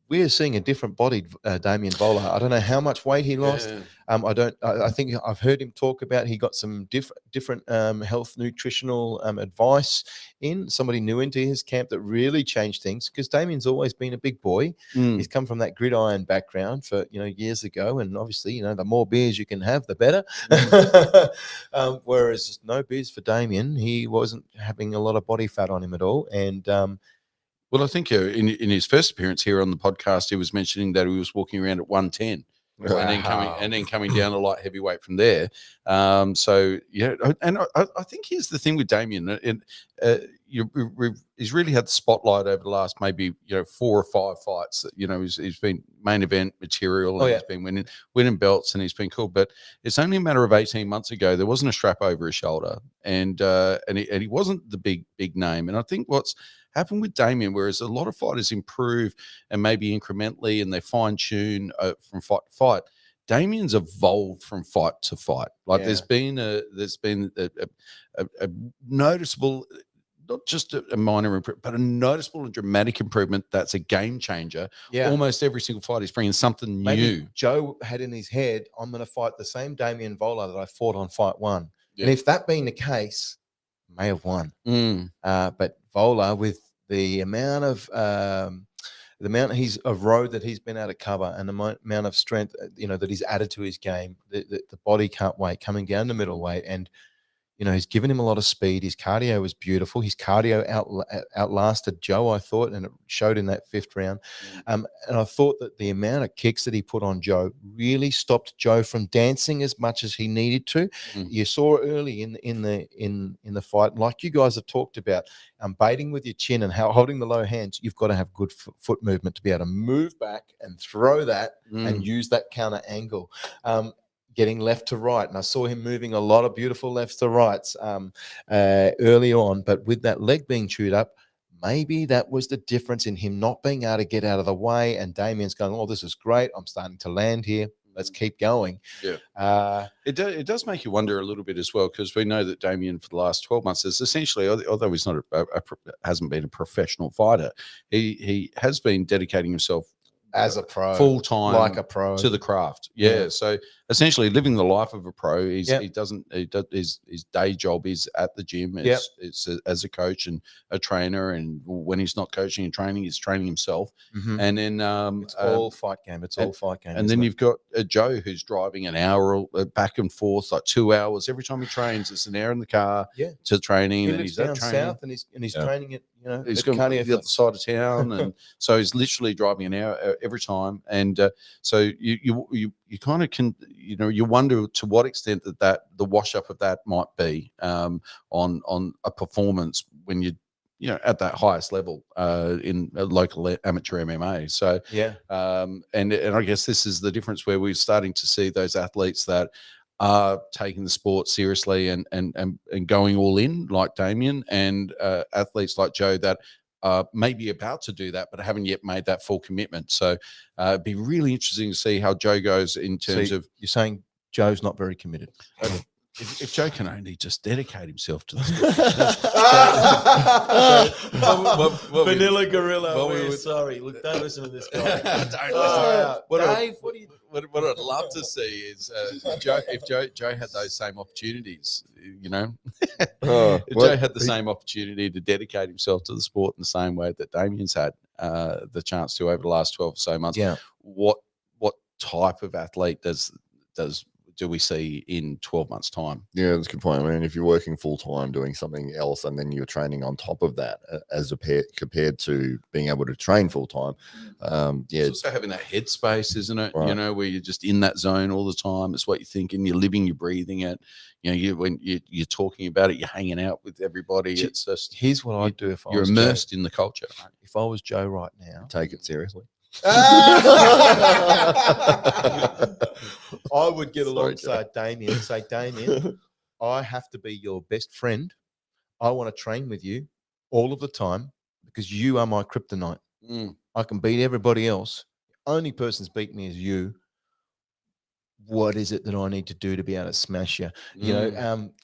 we're seeing a different-bodied Damien Vola. I don't know how much weight he lost. I think I've heard him talk about he got some different health nutritional advice in. Somebody new into his camp that really changed things, because Damien's always been a big boy. He's come from that gridiron background for years ago, and obviously the more beers you can have, the better. Whereas no beers for Damien. He wasn't having a lot of body fat on him at all, and well, I think in his first appearance here on the podcast, he was mentioning that he was walking around at 110, and then coming down a light heavyweight from there. So yeah, and I think here's the thing with Damien, he's really had the spotlight over the last maybe 4 or 5 fights. That he's been main event material, and he's been winning belts, and he's been cool. But it's only a matter of 18 months ago there wasn't a strap over his shoulder, and he wasn't the big name. And I think what's happened with Damien, whereas a lot of fighters improve and maybe incrementally and they fine tune from fight to fight, Damien's evolved from fight to fight. Like there's been a noticeable, not just a minor improvement, but a noticeable and dramatic improvement that's a game changer. Almost every single fight he's bringing something new. Joe had in his head, I'm going to fight the same Damien Vola that I fought on fight 1. And if that being the case, may have won. But Vola, with the amount of road that he's been able to cover, and the amount of strength that he's added to his game, the body can't wait, coming down to middleweight, and he's given him a lot of speed. His cardio was beautiful. His cardio outlasted Joe, I thought, and it showed in that 5th round. And I thought that the amount of kicks that he put on Joe really stopped Joe from dancing as much as he needed to. You saw early in the fight, like you guys have talked about, baiting with your chin and holding the low hands. You've got to have good foot movement to be able to move back and throw that and use that counter angle. Getting left to right. And I saw him moving a lot of beautiful lefts to rights early on. But with that leg being chewed up, maybe that was the difference in him not being able to get out of the way. And Damien's going, oh, this is great. I'm starting to land here. let's keep going. Yeah. It does make you wonder a little bit as well, because we know that Damien for the last 12 months is essentially, although he's not hasn't been a professional fighter, he has been dedicating himself as a pro, full time, like a pro, to the craft. Yeah. So essentially, living the life of a pro. He does his day job is at the gym. It's as a coach and a trainer, and when he's not coaching and training, he's training himself. And then it's all fight game. It's all fight game. And then you've got Joe, who's driving an hour back and forth, like 2 hours every time he trains. It's an hour in the car to training, and he's down at training. south, and he's training it. You know, he's going to the other side of town, and so he's literally driving an hour every time. And so you kind of can, you wonder to what extent that the wash up of that might be on a performance when you at that highest level in local amateur MMA. So and I guess this is the difference where we're starting to see those athletes that are taking the sport seriously and going all in, like Damien, and athletes like Joe that may be about to do that but haven't yet made that full commitment. So it'd be really interesting to see how Joe goes in terms of. You're saying Joe's not very committed. If Joe can only just dedicate himself to this. Vanilla Gorilla. We're sorry. Look, don't listen to this guy. Dave, what I'd love to see is if Joe had those same opportunities, if Joe had the same opportunity to dedicate himself to the sport in the same way that Damien's had the chance to over the last 12 or so months. What type of athlete do we see in 12 months' time? Yeah, that's a good point. I mean, if you're working full time doing something else and then you're training on top of that, as compared to being able to train full time, it's also having that headspace, isn't it? Right. Where you're just in that zone all the time. It's what you're thinking. You're living, you're breathing it. When you're talking about it, you're hanging out with everybody. It's just here's what I'd do if I was you're immersed in the culture. If I was Joe right now, take it seriously. I would get alongside Damien and say, Damien, I have to be your best friend. I want to train with you all of the time because you are my kryptonite. I can beat everybody else. The only person's beat me is you. What is it that I need to do to be able to smash you?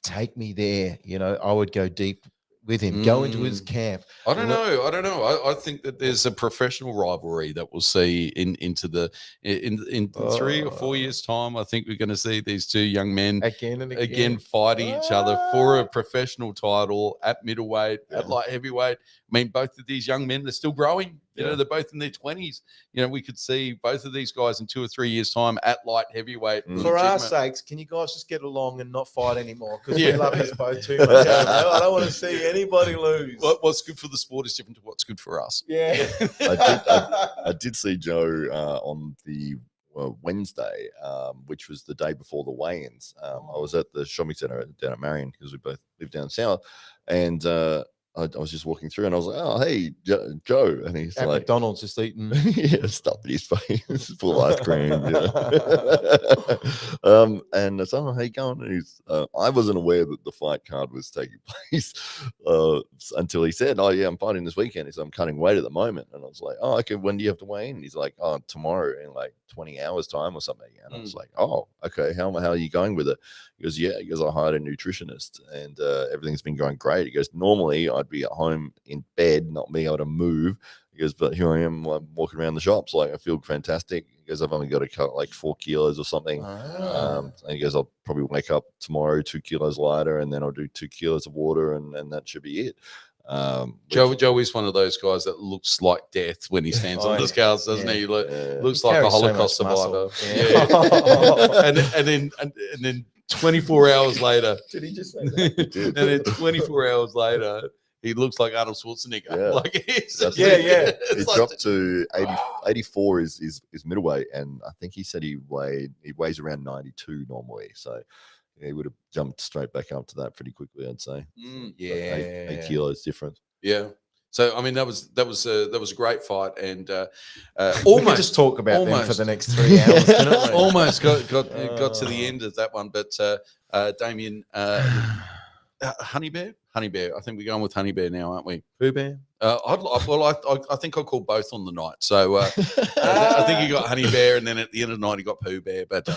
Take me there. I would go deep with him, go into his camp. I don't know. I think that there's a professional rivalry that we'll see in 3 or 4 years' time. I think we're going to see these two young men again fighting each other for a professional title at middleweight, at light heavyweight. I mean, both of these young men, they're still growing. They're both in their 20s. We could see both of these guys in 2 or 3 years' time at light heavyweight. For our sakes, can you guys just get along and not fight anymore? Because we love you both too much. I don't want to see anybody lose. What's good for the sport is different to what's good for us. Yeah. I did see Joe on the Wednesday, which was the day before the weigh-ins. I was at the shopping centre down at Marion because we both live down south, and I was just walking through and I was like, oh, hey, Joe. And he's at like, McDonald's just eating. Stuff in his face, full of ice cream. And I said, oh, how you going? And he's, I wasn't aware that the fight card was taking place until he said, oh, yeah, I'm fighting this weekend. He said, I'm cutting weight at the moment. And I was like, oh, okay, when do you have to weigh in? And he's like, oh, tomorrow in like 20 hours time or something. And I was like, oh, okay, how are you going with it? He goes, yeah, I hired a nutritionist and everything's been going great. He goes, normally I'd be at home in bed, not being able to move. He goes, but here I am, like, walking around the shops, like I feel fantastic. He goes, I've only got to cut like 4 kilos or something. And he goes, I'll probably wake up tomorrow 2 kilos lighter, and then I'll do 2 kilos of water, and that should be it. Joe is one of those guys that looks like death when he stands on the scales, doesn't he? Looks like a Holocaust survivor. And then 24 hours later, did he just say that? And then 24 hours later, he looks like Arnold Schwarzenegger. Yeah. Like He dropped to 84 is middleweight, and I think he said he weighs around 92 normally. So he would have jumped straight back up to that pretty quickly, I'd say. 8 kilos difference. Yeah. So I mean, that was a great fight, and almost we could just talk about them for the next 3 hours. Couldn't we? Almost got to the end of that one, but Damien. Honey Bear. I think we're going with Honey Bear now, aren't we? Pooh Bear. I think I'll call both on the night. So I think he got Honey Bear, and then at the end of the night he got Pooh Bear. But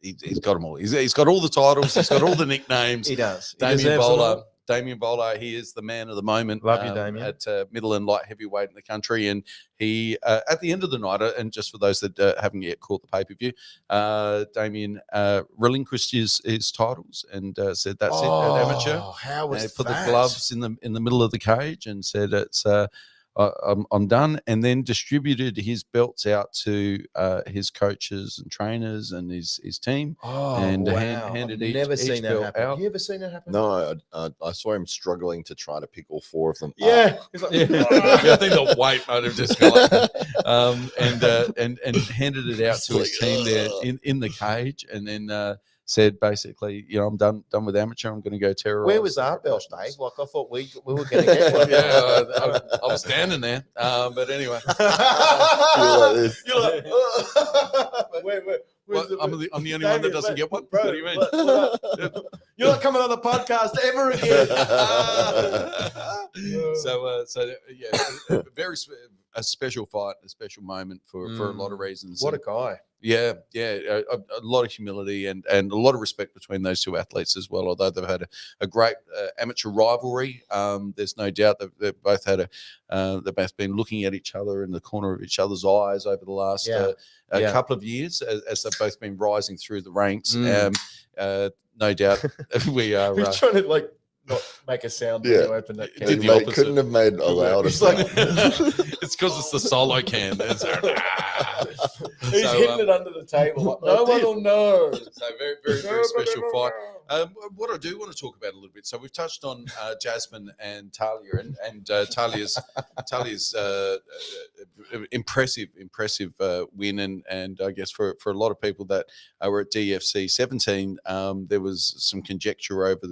he's got them all. He's got all the titles. He's got all the nicknames. He does. Damien Bowler, he is the man of the moment. Love you, Damien. At middle and light heavyweight in the country. And he, at the end of the night, and just for those that haven't yet caught the pay-per-view, Damien relinquished his titles and said, that's it at amateur. How was put the gloves in the middle of the cage and said, it's I'm done, and then distributed his belts out to his coaches and trainers and his team. And handed each belt out. Have you ever seen that happen? No, I saw him struggling to try to pick all 4 of them. Yeah, I think the weight might have just gone. And handed it out to his team there in the cage, and then said basically, I'm done with amateur. I'm going to go terrorize. Where was our belt, Dave? Like I thought we were going to get one. Yeah, I was standing there. But anyway, You're like I'm the only one that doesn't get one. Bro, what do you mean? You're not coming on the podcast ever again. A special fight, a special moment for a lot of reasons. What a guy. Yeah, a lot of humility and a lot of respect between those two athletes as well. Although they've had a great amateur rivalry, there's no doubt that they've both been looking at each other in the corner of each other's eyes over the last couple of years as they've both been rising through the ranks. No doubt we are. He's trying to not make a sound when you open that can. Couldn't have made a louder sound. It's because it's the solo can. He's hitting it under the table. Like, no one will know. So very special fight. What I do want to talk about a little bit. So we've touched on Jasmine and Talia, and Talia's impressive win, and I guess for a lot of people that were at DFC 17, there was some conjecture over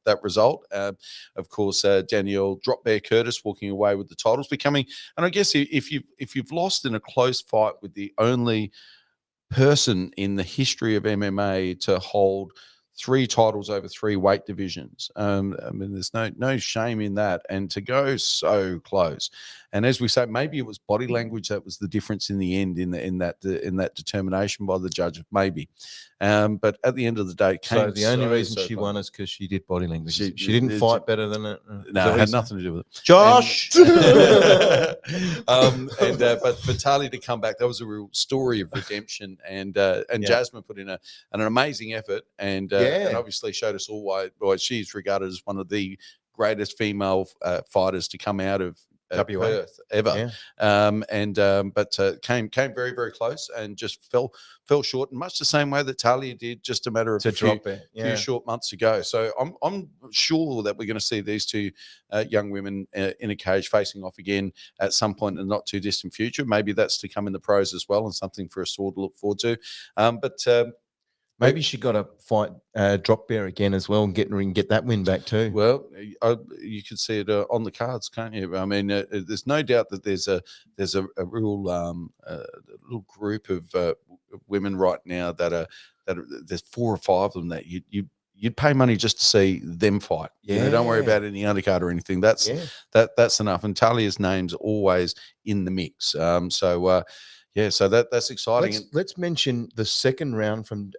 that result. Of course, Danielle Drop Bear Curtis walking away with the titles, becoming, and I guess if you've lost in a close fight with the only person in the history of MMA to hold 3 titles over 3 weight divisions. I mean, there's no shame in that, and to go so close. And as we say, maybe it was body language that was the difference in the end in that determination by the judge, maybe. But at the end of the day, the only reason she won is because she did body language. She didn't fight better than it. No, it had nothing to do with it. Josh. But for Talia to come back, that was a real story of redemption, and Jasmine put in an amazing effort, and obviously showed us all why she's regarded as one of the greatest female fighters to come out of Perth ever. But came very, very close and just fell short in much the same way that Talia did just a matter of a few short months ago. So I'm sure that we're going to see these two young women in a cage facing off again at some point in the not too distant future. Maybe that's to come in the pros as well, and something for us all to look forward to. Maybe she got to fight Drop Bear again as well and get that win back too. Well, you can see it on the cards, can't you? I mean, there's no doubt that there's a real little group of women right now that there's 4 or 5 of them that you'd pay money just to see them fight. Yeah, don't worry about any undercard or anything. That's enough. And Talia's name's always in the mix. So that's exciting. Let's mention the second round from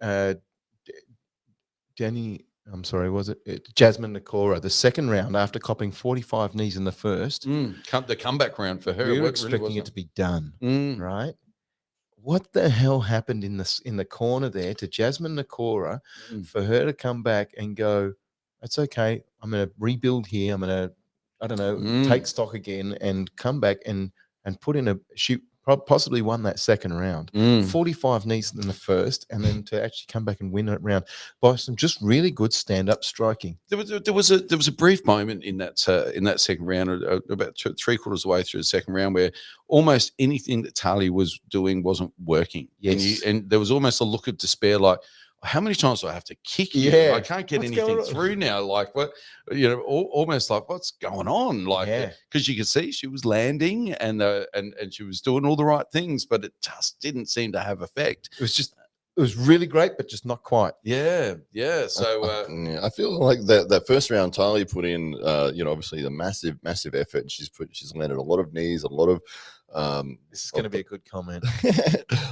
Jasmine Nakora. The second round after copping 45 knees in the first. The comeback round for her. We were expecting it to be done, right? What the hell happened in the corner there to Jasmine Nakora for her to come back and go, "That's okay. I'm going to rebuild here. I'm going to, take stock again and come back and put in she possibly won that second round. 45 knees in the first, and then to actually come back and win that round by some just really good stand-up striking. There was a brief moment in that second round, about 3/4 of the way through the second round, where almost anything that Talia was doing wasn't working. Yes. And there was almost a look of despair, like, how many times do I have to kick you? Yeah. I can't get anything through now. Like, what, almost like, what's going on? Like, because you could see she was landing and she was doing all the right things, but it just didn't seem to have effect. It was just it was really great, but just not quite. Yeah. So I feel like that first round, Talia put in, obviously the massive effort. She's landed a lot of knees, a lot of. This is going to be a good comment.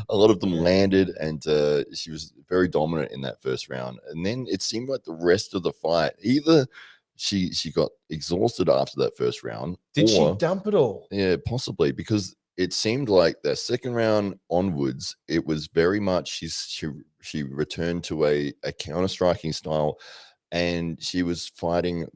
A lot of them landed, and she was very dominant in that first round. And then it seemed like the rest of the fight, either she got exhausted after that first round, Did she dump it all? Yeah, possibly, because it seemed like the second round onwards, it was very much she returned to a counter striking style, and she was throwing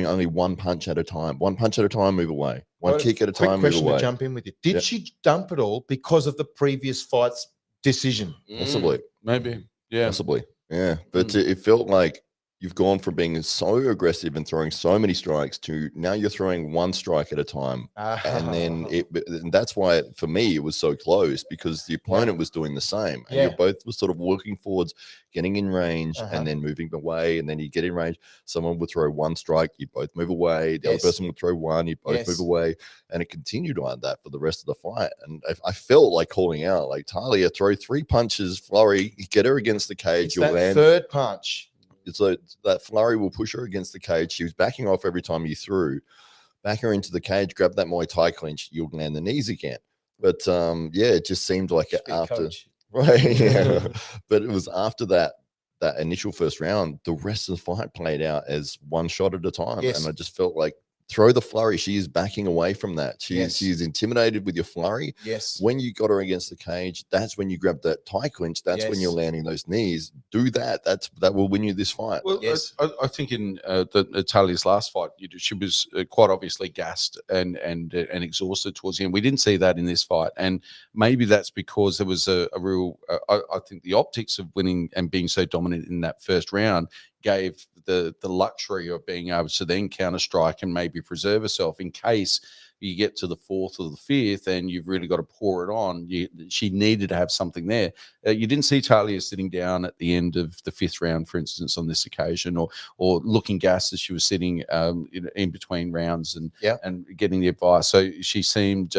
only one punch at a time, move away, one kick at a time, move away. Quick question to jump in with you: did she dump it all because of the previous fight's decision? Possibly, maybe, possibly, yeah. But it felt like you've gone from being so aggressive and throwing so many strikes to now you're throwing one strike at a time. And then and that's why for me it was so close, because the opponent was doing the same, and you're both were sort of working forwards, getting in range, and then moving away, and then you get in range. Someone would throw one strike, you both move away. The other person would throw one, you both move away, and it continued like that for the rest of the fight. And I felt like calling out, like, Talia, throw 3 punches, flurry, get her against the cage. It's you'll land third punch. So that flurry will push her against the cage. She was backing off every time you threw. Back her into the cage, grab that Muay Thai clinch, you'll land the knees again. But it just seemed like after right, yeah. But it was after that initial first round, the rest of the fight played out as one shot at a time. And I just felt like, throw the flurry. She is backing away from that. She is intimidated with your flurry. Yes. When you got her against the cage, that's when you grab that tie clinch. That's when you're landing those knees. Do that. That will win you this fight. Well, I think in Talia's last fight, she was quite obviously gassed and exhausted towards the end. We didn't see that in this fight, and maybe that's because there was a real. I think the optics of winning and being so dominant in that first round gave the luxury of being able to then counter strike and maybe preserve herself in case you get to the fourth or the fifth and you've really got to pour it on. She needed to have something there. You didn't see Talia sitting down at the end of the fifth round, for instance, on this occasion, or looking gassed as she was sitting in between rounds and getting the advice. So she seemed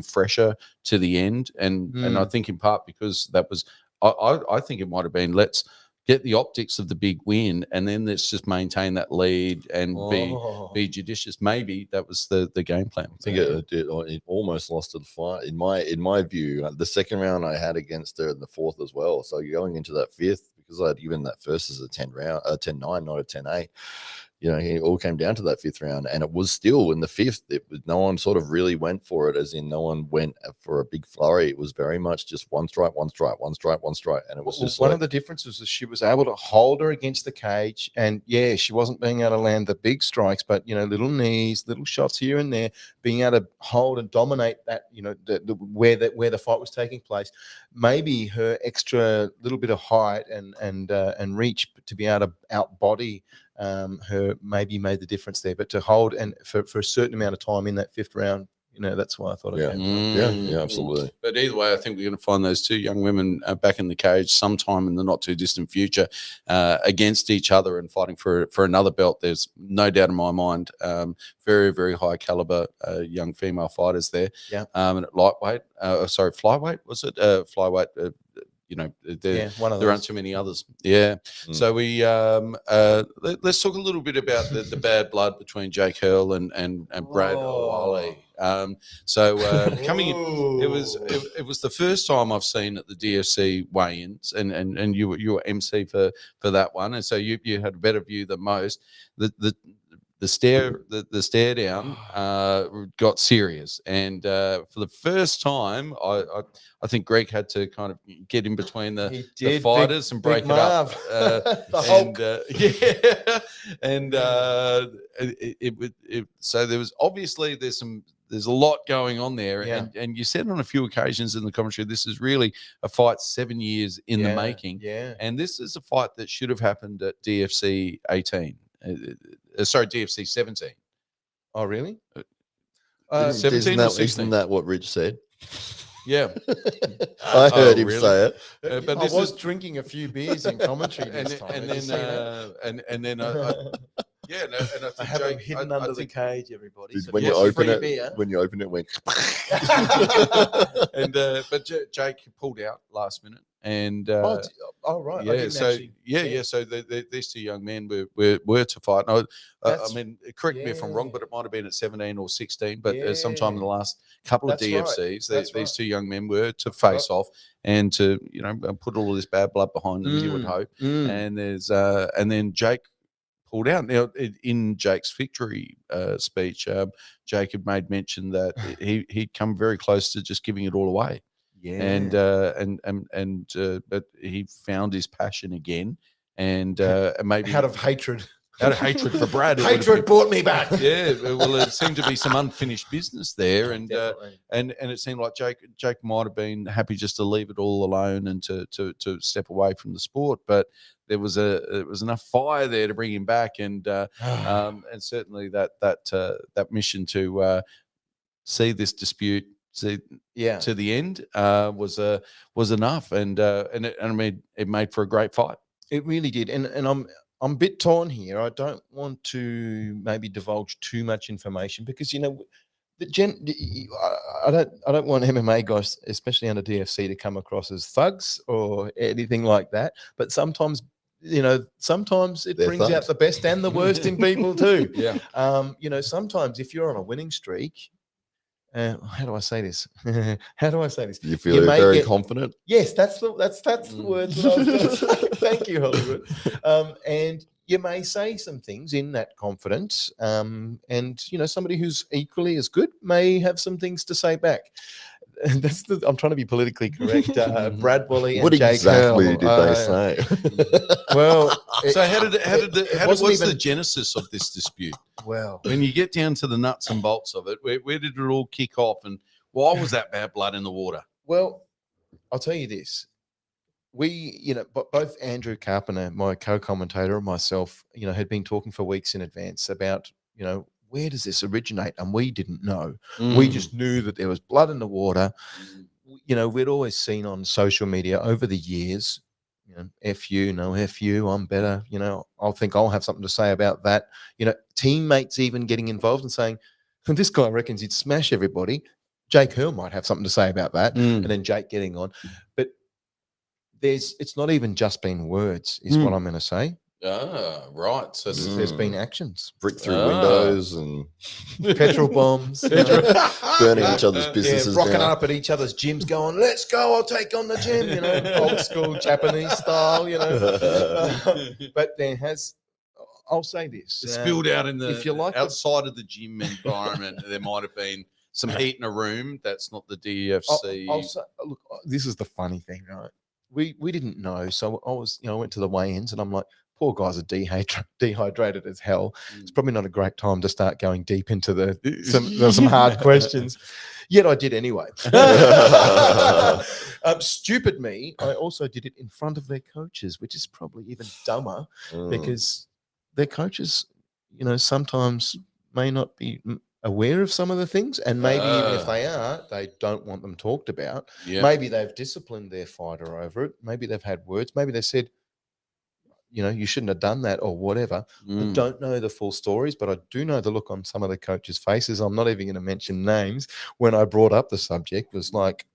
fresher to the end, and I think in part because that was. I think it might have been, let's get the optics of the big win, and then let's just maintain that lead and be judicious. Maybe that was the game plan. I think it almost lost to the fight. In my view, the second round I had against her in the fourth as well. So going into that fifth, because I'd given that first as a 10-9, not a 10-8. It all came down to that fifth round, and it was still in the fifth. No one sort of really went for it, as in no one went for a big flurry. It was very much just one strike, and it was just one of the differences is she was able to hold her against the cage, and she wasn't being able to land the big strikes, but little knees, little shots here and there, being able to hold and dominate that, where the fight was taking place. Maybe her extra little bit of height and reach to be able to outbody her maybe made the difference there, but to hold and for a certain amount of time in that fifth round, that's why I thought it came. Yeah, absolutely. But either way, I think we're going to find those two young women back in the cage sometime in the not too distant future, against each other and fighting for another belt. There's no doubt in my mind. Very, very high caliber young female fighters there. Yeah. And at lightweight, flyweight, was it? Flyweight. There aren't too many others. Yeah. So we let's talk a little bit about the bad blood between Jake Hurl and Brad O'Walley. Coming in, it was the first time I've seen at the DFC weigh-ins, and you were MC for that one, and so you had a better view than most. The stare down got serious, and for the first time, I think Greg had to kind of get in between the fighters and break it up. So there was obviously there's a lot going on there, and you said on a few occasions in the commentary, this is really a fight 7 years in the making, and this is a fight that should have happened at DFC 18. DFC 17. Oh, really? 17 or 16? Isn't that what Rich said? Yeah. I heard him say it. But I was drinking a few beers in commentary this time. And then Yeah, and I think I have them Jake, hidden under the cage, everybody. So when if you want open free it, beer, when you open it, went. and but Jake pulled out last minute, and right. I yeah, didn't so actually. so these two young men were to fight. And I mean, correct me if I'm wrong, Yeah. but it might have been at 17 or 16. But sometime in the Yeah. last couple of That's right. DFCs, That's these right. two young men were to face off and to put all of this bad blood behind them. You would hope. And and then Jake pulled out. Now, in Jake's victory speech, Jake had made mention that he'd come very close to just giving it all away. Yeah. But he found his passion again, and maybe Out of hatred. out of hatred for Brad. Hatred brought me back. Yeah, well, it seemed to be some unfinished business there, and Definitely. and it seemed like Jake might have been happy just to leave it all alone and to step away from the sport, but there was enough fire there to bring him back, and certainly that mission to see this dispute to the end was enough, and it made for a great fight. It really did, and I'm a bit torn here. I don't want to maybe divulge too much information because I don't want MMA guys, especially under DFC, to come across as thugs or anything like that. But sometimes it They're brings out thugs. the best and the worst in people too. Yeah. Sometimes if you're on a winning streak, how do I say this? How do I say this? You feel very confident. Yes, that's the words that I was going to say. Thank you, Hollywood. And you may say some things in that confidence, and somebody who's equally as good may have some things to say back. I'm trying to be politically correct. Brad Woolley and What Jake exactly Hurl, did they say? Well, So what's wasn't the genesis of this dispute? well, When you get down to the nuts and bolts of it, where did it all kick off, and why was that bad blood in the water? Well, I'll tell you this. Both Andrew Carpenter, my co-commentator, and myself, had been talking for weeks in advance about, where does this originate? And we didn't know. We just knew that there was blood in the water. We'd always seen on social media over the years, F you, no F you, I'm better. I think I'll have something to say about that. Teammates even getting involved and saying, this guy reckons he'd smash everybody. Jake Hurl might have something to say about that. And then Jake getting on. But it's not even just been words, is what I'm going to say. Ah, right. So There's been actions. Brick through windows and Petrol bombs. burning each other's businesses rocking down. up at each other's gyms going, let's go, I'll take on the gym, old school Japanese style, But there has, I'll say this. It spilled out in if you like outside of the gym environment. There might have been some heat in a room. That's not the DFC. I'll say, look, this is the funny thing, right? We didn't know. So I went to the weigh-ins and I'm like, poor guys are dehydrated as hell. It's probably not a great time to start going deep into some hard questions. Yet I did anyway. Stupid me. I also did it in front of their coaches, which is probably even dumber because their coaches, sometimes may not be aware of some of the things, and maybe even if they are, they don't want them talked about. Maybe they've disciplined their fighter over it. Maybe they've had words. Maybe they said, you shouldn't have done that or whatever. I don't know the full stories, but I do know the look on some of the coaches' faces. I'm not even going to mention names. When I brought up the subject, was like,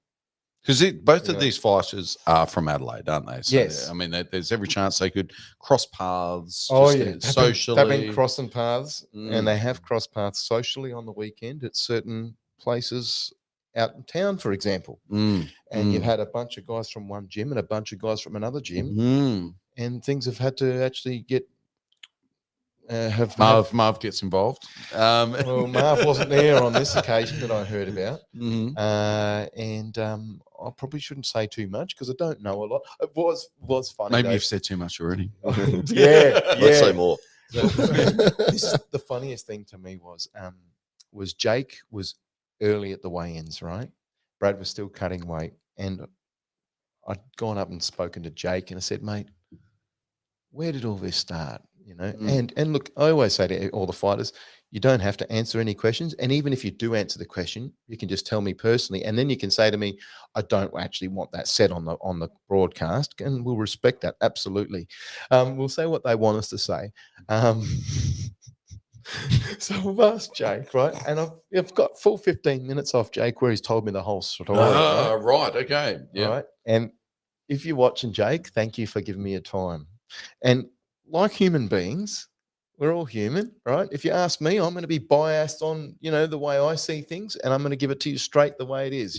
because both of these fighters are from Adelaide, aren't they? So, yes. I mean, there's every chance they could cross paths. Oh, yeah. Socially. They've been crossing paths, and they have crossed paths socially on the weekend at certain places out in town, for example. And you've had a bunch of guys from one gym and a bunch of guys from another gym. And things have had to actually get Marv gets involved. Well, Marv wasn't there on this occasion that I heard about, and I probably shouldn't say too much because I don't know a lot. It was funny. Maybe you've said too much already. Let's say more. The funniest thing to me was Jake was early at the weigh-ins, right? Brad was still cutting weight, and I'd gone up and spoken to Jake, and I said, mate, where did all this start? And look, I always say to all the fighters, you don't have to answer any questions. And even if you do answer the question, you can just tell me personally. And then you can say to me, I don't actually want that said on the broadcast, and we'll respect that. Absolutely. We'll say what they want us to say. So I've asked Jake, right? And I've got full 15 minutes off Jake where he's told me the whole story. Right. Okay. Yeah. Right. And if you're watching, Jake, thank you for giving me your time. And like human beings, we're all human, right? If you ask me, I'm going to be biased on, the way I see things, and I'm going to give it to you straight the way it is,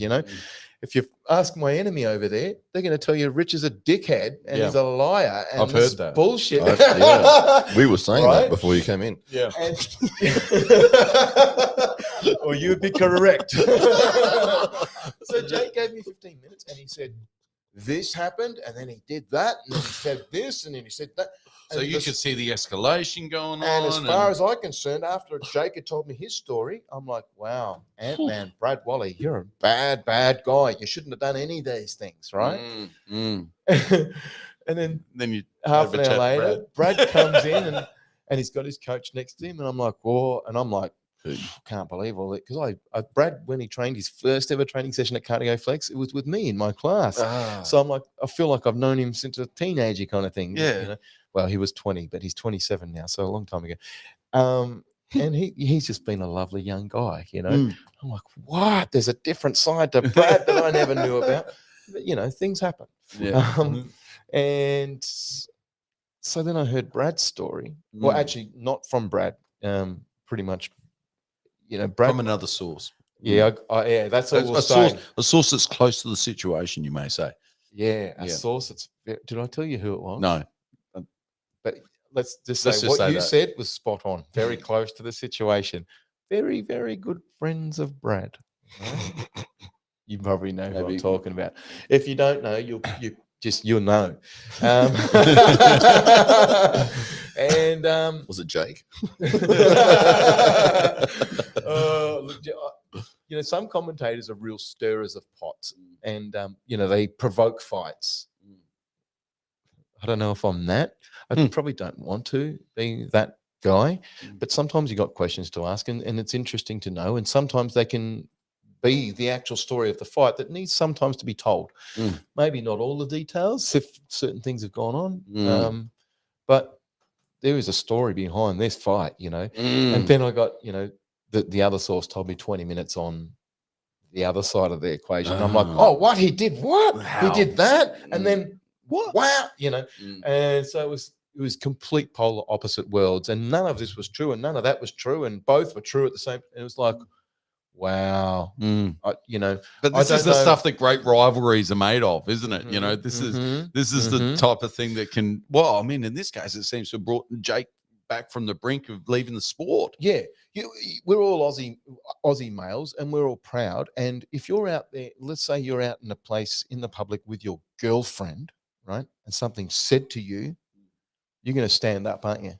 If you ask my enemy over there, they're going to tell you Rich is a dickhead and he's a liar. And I've heard that. Bullshit. We were saying Right? that before you came in. Yeah. Or you would be correct. So Jake gave me 15 minutes and he said, this happened, and then he did that, and then he said this, and then he said that. So you could see the escalation going on. And as far as I'm concerned, after Jake had told me his story, I'm like, wow, Ant-Man, Brad Wally, you're a bad, bad guy. You shouldn't have done any of these things, right? And then you half an hour later, Brad comes in and he's got his coach next to him, and I'm like, whoa, and I'm like, can't believe all that, because Brad, when he trained his first ever training session at Cardio Flex, it was with me in my class. So I'm like, I feel like I've known him since a teenager kind of thing. Yeah. Well, he was 20, but he's 27 now, so a long time ago. And he's just been a lovely young guy, I'm like, what? There's a different side to Brad that I never knew about. But, things happen. Yeah. And so then I heard Brad's story. Well, actually, not from Brad. Pretty much, Brad, from another source. Yeah, that's all we'll say. A source that's close to the situation, you may say. Yeah, a source that's. Did I tell you who it was? No. But let's just say what you said was spot on. Very close to the situation. Very, very good friends of Brad. Right? You probably know who I'm talking about. If you don't know, you'll know. And was it Jake? Some commentators are real stirrers of pots, and they provoke fights. I don't know if I'm that. I probably don't want to be that guy, but sometimes you got questions to ask, and it's interesting to know. And sometimes they can be the actual story of the fight that needs sometimes to be told. Maybe not all the details if certain things have gone on, but there is a story behind this fight, And then I got, the other source told me 20 minutes on the other side of the equation. I'm like, oh, what? He did what? How? He did that? And then what? Wow, And so it was complete polar opposite worlds, and none of this was true, and none of that was true, and both were true at the same. And it was like, wow, But this is the stuff that great rivalries are made of, isn't it? This is the type of thing that can. Well, I mean, in this case, it seems to have brought Jake back from the brink of leaving the sport. Yeah, we're all Aussie males, and we're all proud. And if you're out there, let's say you're out in a place in the public with your girlfriend, right, and something's said to you, you're going to stand up, aren't you?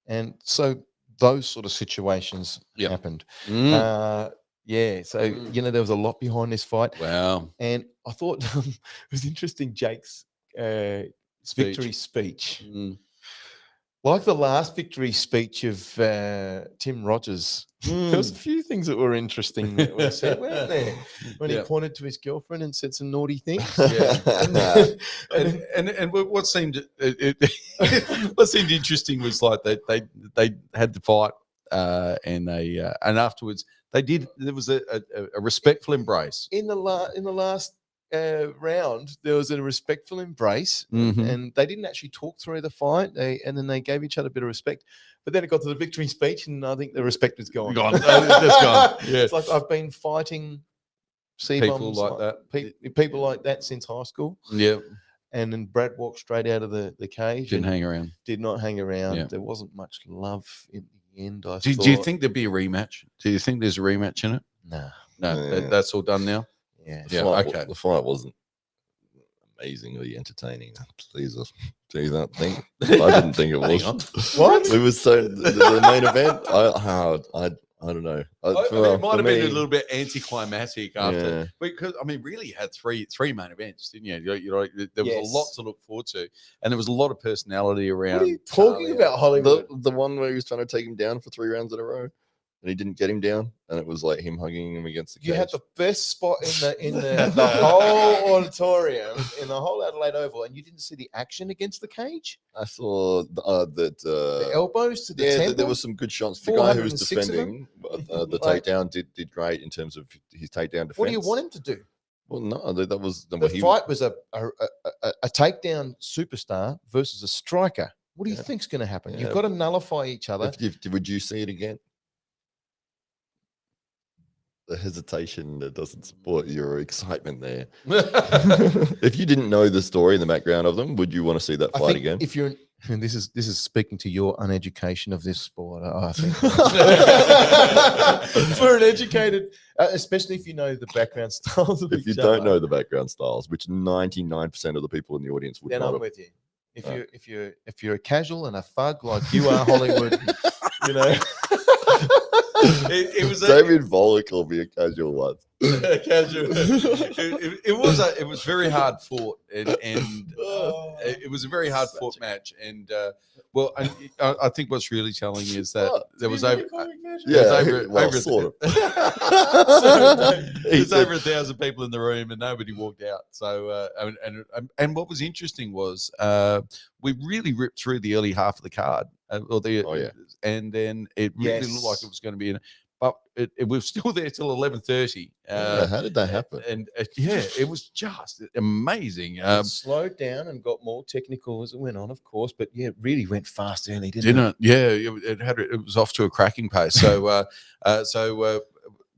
And so those sort of situations happened. So there was a lot behind this fight. Wow. And I thought it was interesting, Jake's victory speech. Like the last victory speech of Tim Rogers, there was a few things that were interesting that were said, weren't there? When he pointed to his girlfriend and said some naughty things. And what seemed what seemed interesting was like they had the fight and afterwards there was a respectful embrace in the last round. There was a respectful embrace, and they didn't actually talk through the fight. And then they gave each other a bit of respect. But then it got to the victory speech, and I think the respect was gone. It's gone. Yeah. It's like I've been fighting people like that, people like that since high school. Yeah. And then Brad walked straight out of the cage. Didn't hang around. Did not hang around. Yeah. There wasn't much love in the end. Do you think there'd be a rematch? Do you think there's a rematch in it? No. That's all done now. Yeah. The fight wasn't amazingly entertaining. Please do that thing. I didn't think it was. What? We were so the main event. I don't know. It might have been a little bit anticlimactic after, because I mean, really, you had three main events, didn't you? There was a lot to look forward to, and there was a lot of personality around. What are you talking about, Hollywood? The one where he was trying to take him down for 3 rounds in a row. and he didn't get him down, and it was like him hugging him against the cage. You had the best spot in the whole auditorium in the whole Adelaide Oval, and you didn't see the action against the cage. I saw that The elbows to the temple. there was some good shots. The guy who was 406 of defending the takedown did great in terms of his takedown defense. What do you want him to do? Well, no, that was The fight was a takedown superstar versus a striker. What do you think's going to happen? Yeah. You've got to nullify each other. Would you see it again? The hesitation that doesn't support your excitement there. If you didn't know the story in the background of them, would you want to see that fight again? If you're, and this is speaking to your uneducation of this sport, I think. For an educated, especially if you know the background styles of If you each don't other, know the background styles, which 99% of the people in the audience would then not I'm have. with you. If you're a casual and a thug like you are, Hollywood, you know. It was David Voller called me a casual once. Casual. It was very hard fought, and it was a very hard fought match. And I think what's really telling is that there was over. There's over 1,000 people in the room, and nobody walked out. So, and what was interesting was we really ripped through the early half of the card, and then it really looked like it was going to be. But it was still there till 11:30. How did that happen? And it was just amazing. It slowed down and got more technical as it went on, of course. But it really went fast early, didn't it? Yeah, it was off to a cracking pace. So,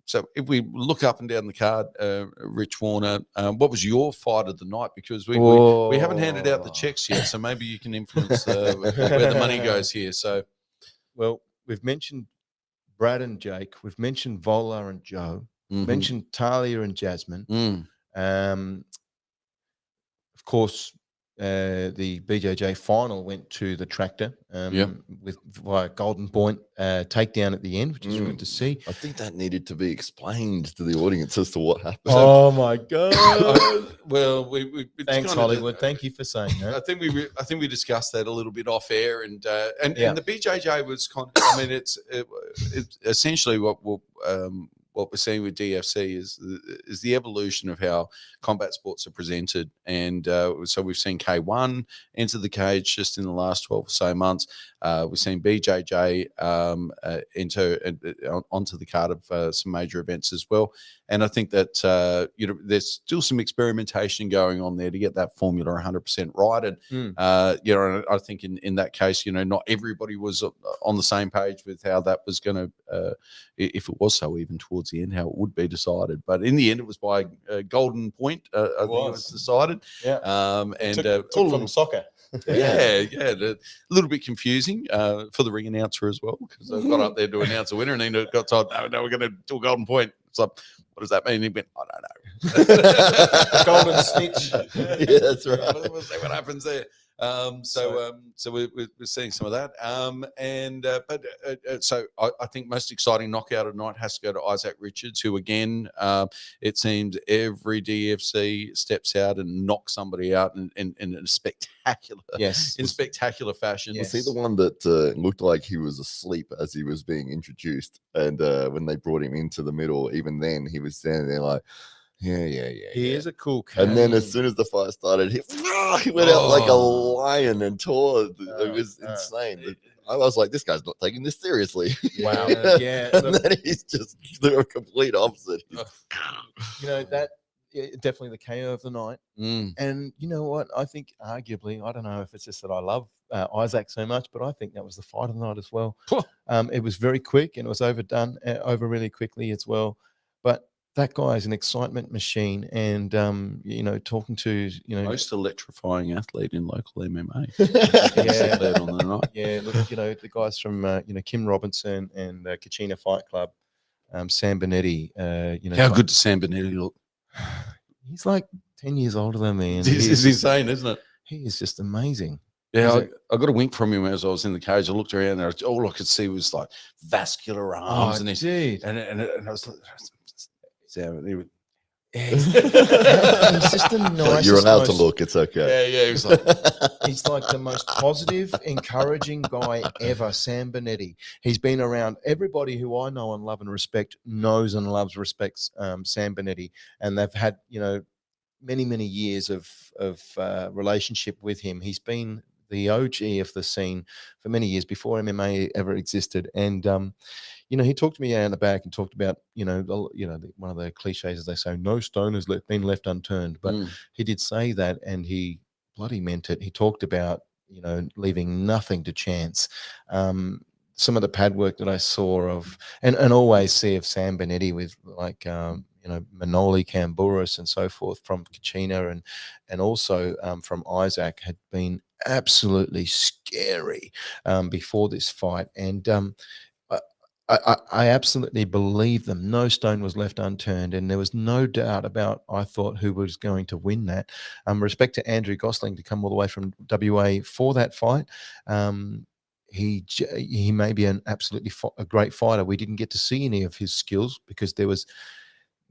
so if we look up and down the card, Rich Warner, what was your fight of the night? Because we haven't handed out the checks yet, so maybe you can influence where the money goes here. So, well, we've mentioned Brad and Jake. We've mentioned Vola and Joe. Mentioned Talia and Jasmine. Of course, the BJJ final went to the Tractor via Golden Point takedown at the end, which is good to see. I think that needed to be explained to the audience as to what happened. Oh my god! Well, we thanks Hollywood. Thank you for saying that. I think we discussed that a little bit off air, and the BJJ was kind of, I mean, it's essentially what we're seeing with DFC is the evolution of how combat sports are presented. And so we've seen K1 enter the cage just in the last 12 or so months. We've seen BJJ enter onto the card of some major events as well. And I think that, there's still some experimentation going on there to get that formula 100% right. And, I think in that case, not everybody was on the same page with how that was going to, if it was so even towards the end, how it would be decided. But in the end, it was by Golden Point, I think it was decided. Yeah. And took from soccer. A little bit confusing for the ring announcer as well, because I got up there to announce a winner and then got told, no, we're going to do a Golden Point. It's like, what does that mean? He went, I don't know. Golden snitch. Yeah, that's right. We'll see what happens there. So we're seeing some of that. So I think most exciting knockout of the night has to go to Isaac Richards, who again, it seems every DFC steps out and knocks somebody out in a spectacular, spectacular fashion. Was he the one that looked like he was asleep as he was being introduced? And when they brought him into the middle, even then he was standing there like, he is a cool cat. And then as soon as the fight started, he went out like a lion and tore. It was insane. I was like, this guy's not taking this seriously. Wow. And then he's just the complete opposite. That definitely the KO of the night. And you know what? I think arguably, I don't know if it's just that I love Isaac so much, but I think that was the fight of the night as well. It was very quick and it was overdone over really quickly as well. But that guy is an excitement machine, and talking to most electrifying athlete in local MMA. Look, the guys from Kim Robinson and Kachina Fight Club, Sam Benetti. How good does Sam Benetti look? He's like 10 years older than me. And this is insane, isn't it? He is just amazing. Yeah, I got a wink from him as I was in the cage. I looked around there. All I could see was like vascular arms, and I was like, He's just the nicest. You're allowed to look. It's okay. Yeah. He's like, He's like the most positive, encouraging guy ever, Sam Benetti. He's been around. Everybody who I know and love and respect knows and loves, respects Sam Benetti, and they've had many years of relationship with him. He's been the OG of the scene for many years before MMA ever existed, and he talked to me out in the back and talked about one of the cliches, as they say, no stone has been left unturned, but he did say that, and he bloody meant it. He talked about leaving nothing to chance. Some of the pad work that I saw of and always see of Sam Benetti with Manoli Camburis and so forth from Kachina and also from Isaac had been absolutely scary before this fight. And I absolutely believe them. No stone was left unturned, and there was no doubt about, I thought, who was going to win that. Respect to Andrew Gosling to come all the way from WA for that fight. He may be an absolutely a great fighter. We didn't get to see any of his skills because there was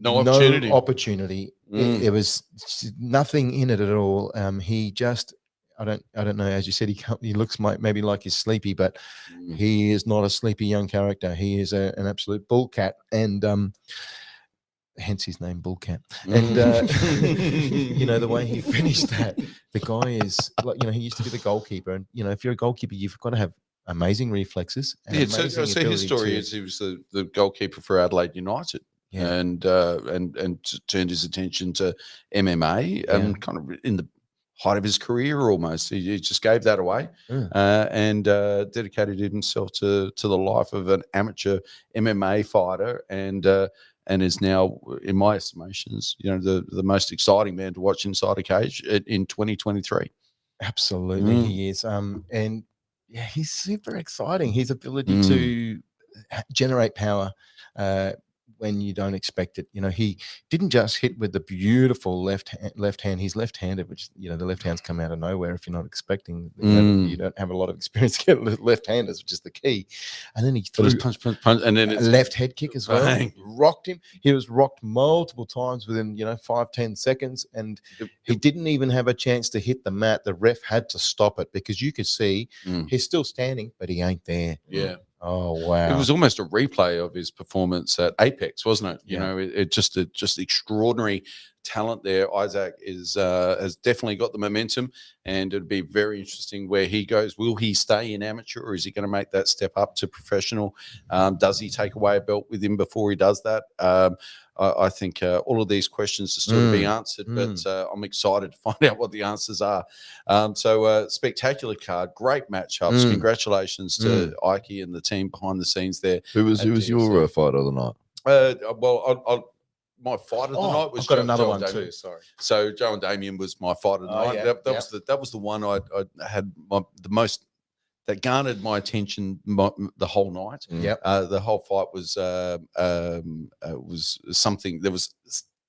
no opportunity. It was nothing in it at all. He just, I don't know. As you said, he looks maybe like he's sleepy, but he is not a sleepy young character. He is an absolute bull cat, and hence his name, Bullcat. And the way he finished that, the guy is like, he used to be the goalkeeper, and if you're a goalkeeper, you've got to have amazing reflexes. And so his story is he was the goalkeeper for Adelaide United. Yeah. And turned his attention to MMA and kind of in the height of his career almost. He just gave that away and dedicated himself to the life of an amateur MMA fighter and is now, in my estimations, the most exciting man to watch inside a cage in 2023. Absolutely, he is. And yeah, he's super exciting. His ability to generate power when you don't expect it. He didn't just hit with the beautiful left hand. He's left-handed, which the left hands come out of nowhere if you're not expecting. You don't have a lot of experience getting left-handers, which is the key. And then he threw punch, and then it's left head kick as well. Bang. Rocked him. He was rocked multiple times within 5-10 seconds, and he didn't even have a chance to hit the mat. The ref had to stop it because you could see he's still standing, but he ain't there. Yeah. Oh wow! It was almost a replay of his performance at Apex, wasn't it? It just extraordinary talent there. Isaac has definitely got the momentum, and it'd be very interesting where he goes. Will he stay in amateur, or is he going to make that step up to professional? Does he take away a belt with him before he does that? I think all of these questions are still to be answered, but I'm excited to find out what the answers are. So spectacular card, great matchups. Congratulations to Ike and the team behind the scenes there. Who was your fight of the night? My fight of the night was I've got another one too. Sorry. So Joe and Damien was my fight of the night. Yeah, that was the one I had the most. That garnered my attention the whole night. The whole fight was something. There was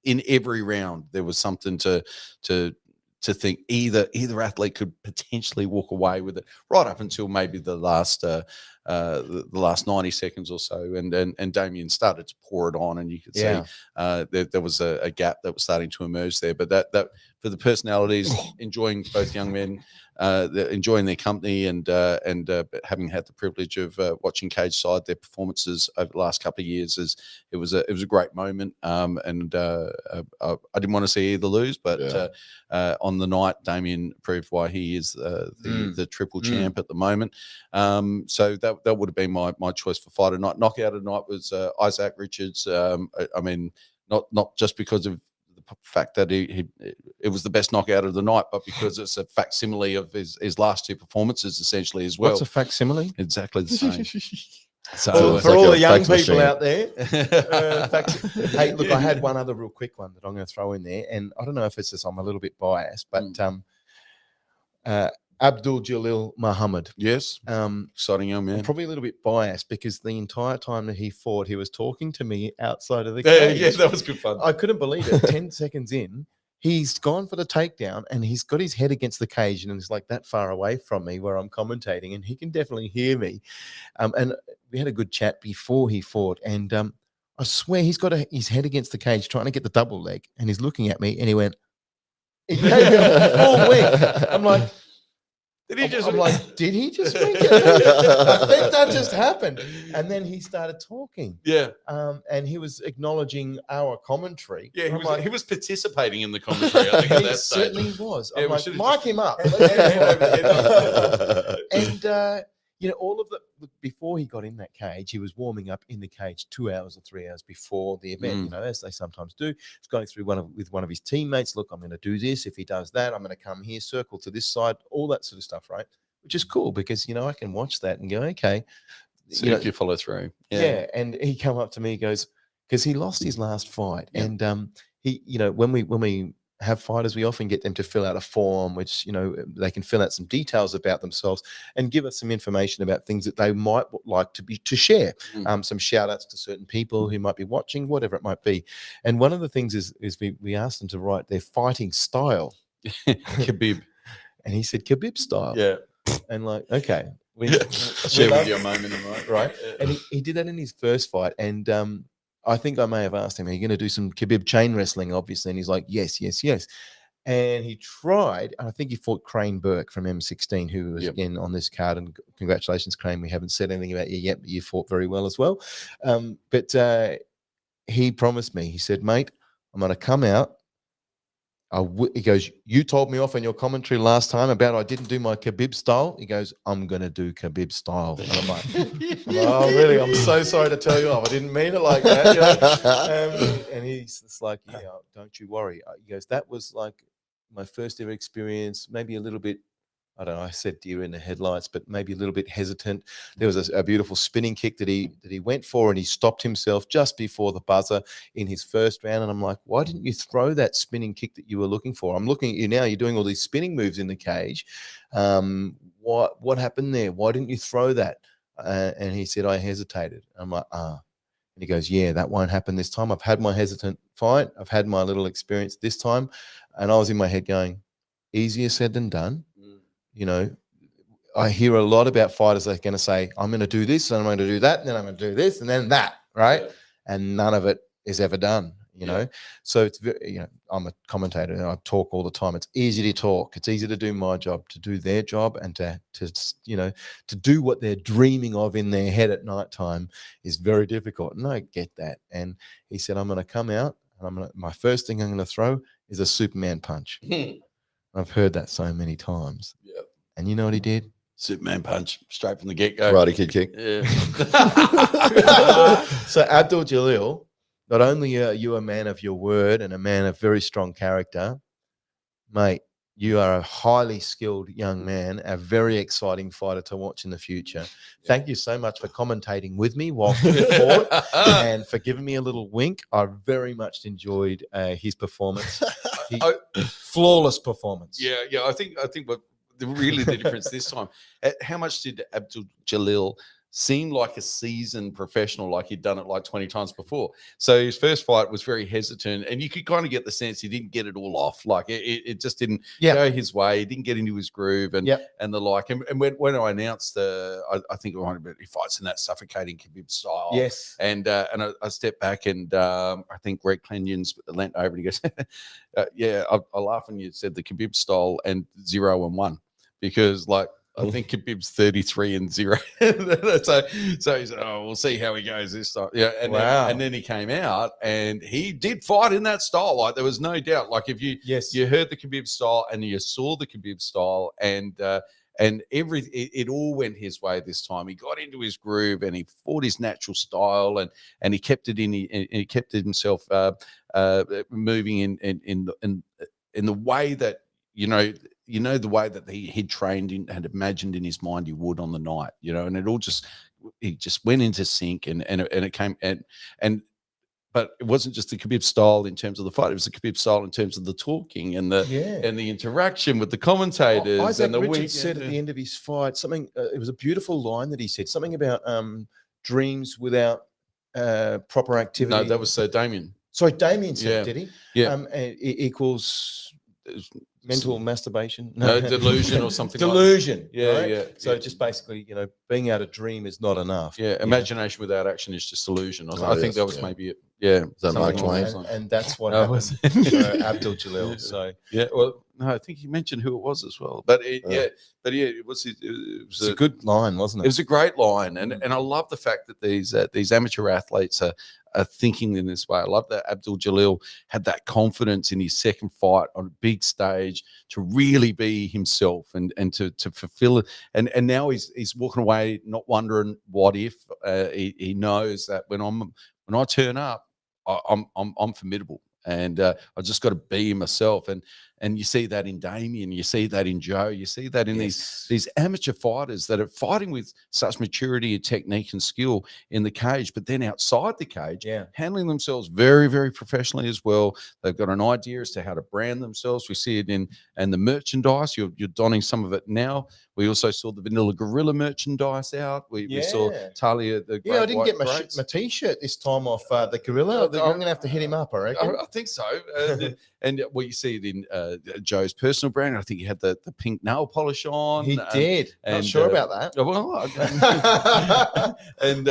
in every round there was something to think either athlete could potentially walk away with it right up until maybe the last 90 seconds or so, and Damien started to pour it on, and you could see there was a gap that was starting to emerge there. But that for the personalities, enjoying both young men, enjoying their company, and having had the privilege of watching Cage Side, their performances over the last couple of years, it was a great moment. I didn't want to see either lose, but on the night, Damien proved why he is the triple champ at the moment. So that would have been my choice for fight of the night. Knockout of the night was Isaac Richards. I mean, not just because of the fact that it was the best knockout of the night, but because it's a facsimile of his last two performances essentially as well. What's a facsimile? Exactly the same. So for all the young people out there, hey, look, I had one other real quick one that I'm going to throw in there, and I don't know if it's just I'm a little bit biased, but Abdul Jalil Muhammad. Yes. Exciting young man. I'm probably a little bit biased because the entire time that he fought, he was talking to me outside of the cage. Yeah, that was good fun. I couldn't believe it. 10 seconds in, he's gone for the takedown and he's got his head against the cage and it's like that far away from me where I'm commentating, and he can definitely hear me. And we had a good chat before he fought, and I swear he's got his head against the cage trying to get the double leg, and he's looking at me, and he went, he gave me a full wink. I'm like, Did he just? I'm like, did he just wink at me? I think that just happened. And then he started talking. Yeah. And he was acknowledging our commentary. Yeah, he was participating in the commentary. I think at He that stage. certainly was. Yeah, I'm we like, should've mic just- him up. And all of before he got in that cage, he was warming up in the cage 2 hours or 3 hours before the event, as they sometimes do. He's going through with one of his teammates. Look, I'm going to do this. If he does that, I'm going to come here, circle to this side, all that sort of stuff, right? Which is cool because, I can watch that and go, okay. See if you follow through. Yeah. And he come up to me, he goes, because he lost his last fight. Yeah. And he, when we have fighters, we often get them to fill out a form, which, they can fill out some details about themselves and give us some information about things that they might like to share. Some shout outs to certain people who might be watching, whatever it might be. And one of the things is we asked them to write their fighting style. Khabib. And he said Khabib style. Yeah. And like, okay. Share with you a moment, right? And he did that in his first fight. And I think I may have asked him, are you going to do some Khabib chain wrestling, obviously? And he's like, yes. And he tried, and I think he fought Crane Burke from M16, who was again on this card. And congratulations, Crane. We haven't said anything about you yet, but you fought very well as well. But he promised me, he said, mate, I'm going to come out. He goes, you told me off in your commentary last time about I didn't do my Khabib style. He goes, I'm going to do Khabib style. And I'm like, oh, really? I'm so sorry to tell you off. I didn't mean it like that. And he's just like, yeah, don't you worry. He goes, that was like my first ever experience, maybe a little bit, I don't know, I said deer in the headlights, but maybe a little bit hesitant. There was a beautiful spinning kick that he went for, and he stopped himself just before the buzzer in his first round. And I'm like, why didn't you throw that spinning kick that you were looking for? I'm looking at you now. You're doing all these spinning moves in the cage. What happened there? Why didn't you throw that? And he said, I hesitated. I'm like, And he goes, yeah, that won't happen this time. I've had my hesitant fight. I've had my little experience this time. And I was in my head going, easier said than done. I hear a lot about fighters that are going to say, I'm going to do this, and I'm going to do that, and then I'm going to do this, and then that, right? Yeah. And none of it is ever done, you know? So it's very, I'm a commentator and I talk all the time. It's easy to talk. It's easy to do my job, to do their job, and to do what they're dreaming of in their head at nighttime is very difficult. And I get that. And he said, I'm going to come out, and my first thing I'm going to throw is a Superman punch. I've heard that so many times. Yeah. And you know what he did? Superman punch straight from the get-go. Karate Kid kick. Yeah. So Abdul Jalil, not only are you a man of your word and a man of very strong character, mate, you are a highly skilled young man, a very exciting fighter to watch in the future. Yeah. Thank you so much for commentating with me whilst we fought and for giving me a little wink. I very much enjoyed his performance. Flawless performance. Yeah. I think what the difference this time. How much did Abdul Jalil seem like a seasoned professional, like he'd done it like 20 times before? So his first fight was very hesitant, and you could kind of get the sense he didn't get it all off. Like it just didn't go his way. He didn't get into his groove and the like. And when I announced I think it might have been he fights in that suffocating Khabib style. Yes. And I stepped back, and I think Greg Clenyons leant over and he goes, I laugh when you said the Khabib style and 0-1, because like, I think Khabib's 33-0. so he said, we'll see how he goes this time. Yeah, and then he came out and he did fight in that style. Like there was no doubt. Like if you heard the Khabib style and you saw the Khabib style, and it all went his way this time. He got into his groove and he fought his natural style, and he kept it he kept it himself moving in the way that the way that he'd trained and had imagined in his mind he would on the night, and it all he just went into sync, and it came but it wasn't just the Khabib style in terms of the fight; it was the Khabib style in terms of the talking and the interaction with the commentators. Isaac and the Richards said at the end of his fight something. It was a beautiful line that he said, something about dreams without proper activity. No, that was Damien. Sorry, Damien said, did he? Yeah. Equals mental masturbation. No, delusion or something. Delusion. Yeah, right? yeah. So yeah. just basically, being able to dream is not enough. Yeah, imagination without action is just illusion. I think yes, that was yeah. maybe it. Yeah, that Mark something Twain? along those lines. And that's what Oh, happened was for Abdul Jalil. So yeah, well, no, I think he mentioned who it was as well. But it was it's a good line, wasn't It it? was a great line, and I love the fact that these amateur athletes are thinking in this way. I love that Abdul Jalil had that confidence in his second fight on a big stage to really be himself and to fulfill it. And now he's walking away not wondering what if. He knows that when I turn up, I'm formidable. And I just got to be myself, and you see that in Damien, you see that in Joe, you see that in these amateur fighters that are fighting with such maturity and technique and skill in the cage, but then outside the cage, handling themselves very, very professionally as well. They've got an idea as to how to brand themselves. We see it in the merchandise. You're donning some of it now. We also saw the Vanilla Gorilla merchandise out. We saw Talia the Great I didn't get my T-shirt this time off the Gorilla. I'm going to have to hit him up, I reckon. I think so. And you see it in Joe's personal brand. I think he had the pink nail polish on. He did. Not sure about that. Well, and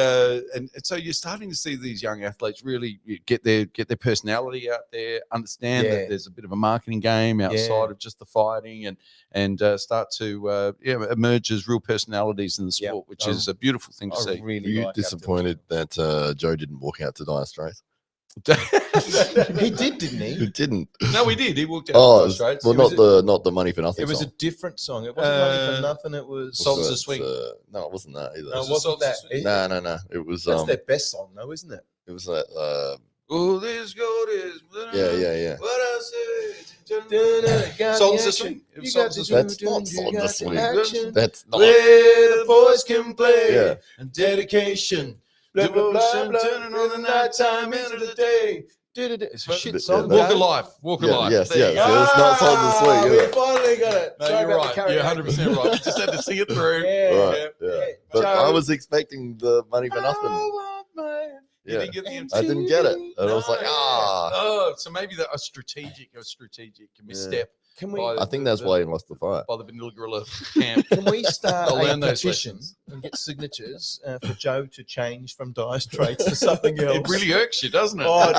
so you're starting to see these young athletes really get their personality out there, understand that there's a bit of a marketing game outside of just the fighting, and start to emerge as real personalities in the sport, which is a beautiful thing to see. Were you disappointed that Joe didn't walk out to Dire Straits? He did, didn't he? He didn't. No, he did. He walked out. Well, not the Money for Nothing. It was song. a different song. It wasn't Money for Nothing. It was Songs of Swing. No, it wasn't that either. No, it wasn't that. No. It was. That's their best song, though, isn't it? It was that. Oh, this gold is. Yeah. What I say. Songs of Swing. That's not Songs of Swing. That's not. Where the boys can play. Yeah. And dedication. Blah, blah, blah, blah, turning on the nighttime into the day. It's a shit song. Walk of Life. Walk of Life. Yes. So it's not Songs of Swing. We finally got it. No, you're right. You're 100% right. You just had to sing it through. Yeah. But I was expecting the Money for Nothing. You didn't get the I didn't get it. And I was like, Oh, so maybe a strategic misstep. Can we? I think that's why he lost the fight. By the Vanilla Gorilla camp. Can we start I'll a learn those petition lessons. and get signatures for Joe to change from Dire Straits to something else? It really irks you, doesn't it? Oh,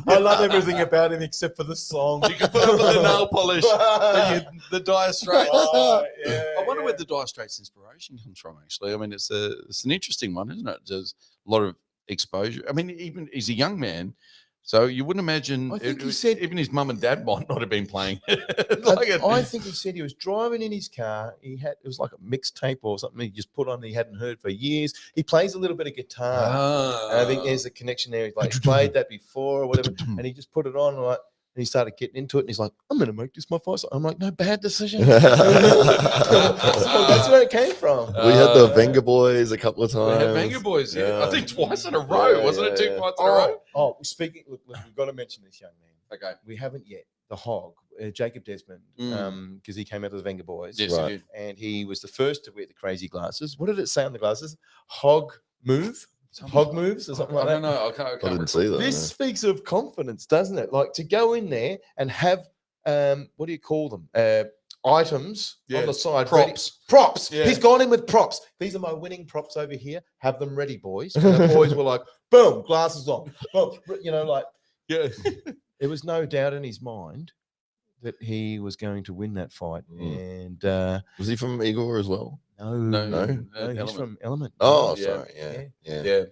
I love everything about him except for the song. You can put up with the nail polish and the Dire Straits. Oh, I wonder where the Dire Straits inspiration comes from, actually. I mean, it's an interesting one, isn't it? There's a lot of exposure. I mean, even he's a young man. So you wouldn't imagine. I think he said even his mum and dad might not have been playing. I think he said he was driving in his car. It was like a mixtape or something he just put on. He hadn't heard for years. He plays a little bit of guitar. And I think there's a connection there. He's like he played that before or whatever, and he just put it on and he started getting into it. And he's like, "I'm going to make this my first." I'm like, "No, bad decision." So that's where it came from. We had the Venga Boys a couple of times. We had Venga Boys, I think twice in a row, wasn't it? 2 fights in a row. Oh, speaking. Look, we've got to mention this young man. Okay, we haven't yet. The Hog, Jacob Desmond, because he came out of the Venga Boys. Yes, right. And he was the first to wear the crazy glasses. What did it say on the glasses? Hog move. Hog moves or something like that. I don't know. I didn't see that. This speaks of confidence, doesn't it? Like to go in there and have what do you call them? Items on the side. Props. Ready. Props. Yeah. He's gone in with props. These are my winning props over here. Have them ready, boys. And the boys were like, boom, glasses on. Boom. There was no doubt in his mind that he was going to win that fight. And was he from Igor as well? No, he's from Element. Oh, Yeah. sorry. Yeah.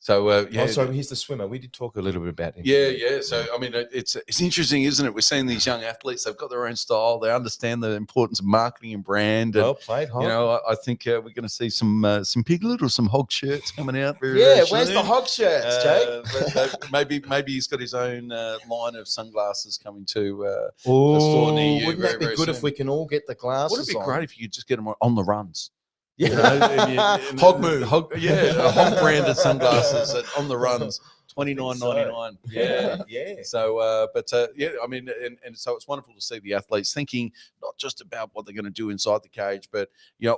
So sorry, he's the swimmer. We did talk a little bit about him. Yeah. So I mean, it's interesting, isn't it? We're seeing these young athletes. They've got their own style. They understand the importance of marketing and brand. And, well played, Hog. I think we're going to see some Piglet or some Hog shirts coming out. Very where's the Hog shirts, Jake? Maybe he's got his own line of sunglasses coming to a Oh, store near you. wouldn't that be good if we can all get the glasses? Wouldn't it be on? great if you could just get them on the runs? Yeah, Hog move. A Hog branded sunglasses on the runs $29.99. Yeah. Yeah. So, I mean, and so it's wonderful to see the athletes thinking not just about what they're going to do inside the cage, but,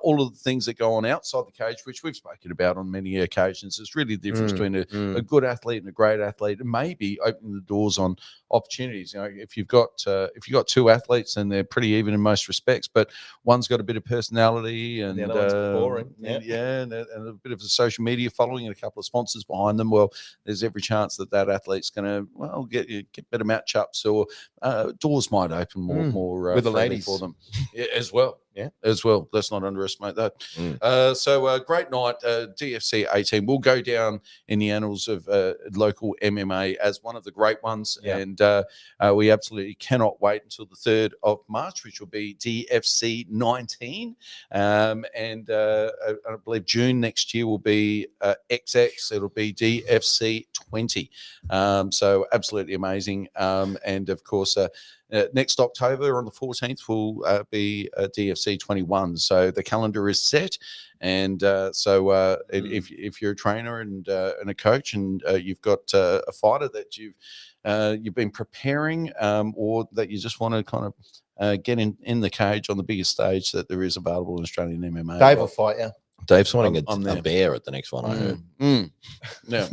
all of the things that go on outside the cage, which we've spoken about on many occasions. It's really the difference between a good athlete and a great athlete, and maybe opening the doors on opportunities. If you've got two athletes and they're pretty even in most respects, but one's got a bit of personality and the other one's boring. and a bit of a social media following and a couple of sponsors behind them, well, there's every chance that athlete's going to get better matchups, or doors might open more with the ladies for them as well. Yeah, as well. Let's not underestimate that. So great night. DFC 18 will go down in the annals of local MMA as one of the great ones, and we absolutely cannot wait until the 3rd of March, which will be DFC 19, and I believe June next year will be XX. It'll be DFC 20. So absolutely amazing, and of course. Next October on the 14th will be DFC 21. So the calendar is set, and if you're a trainer and a coach, and you've got a fighter that you've been preparing, or that you just want to kind of get in the cage on the biggest stage that there is available in Australian MMA. Dave will fight you. Dave's fighting a bear at the next one, I heard. Yeah.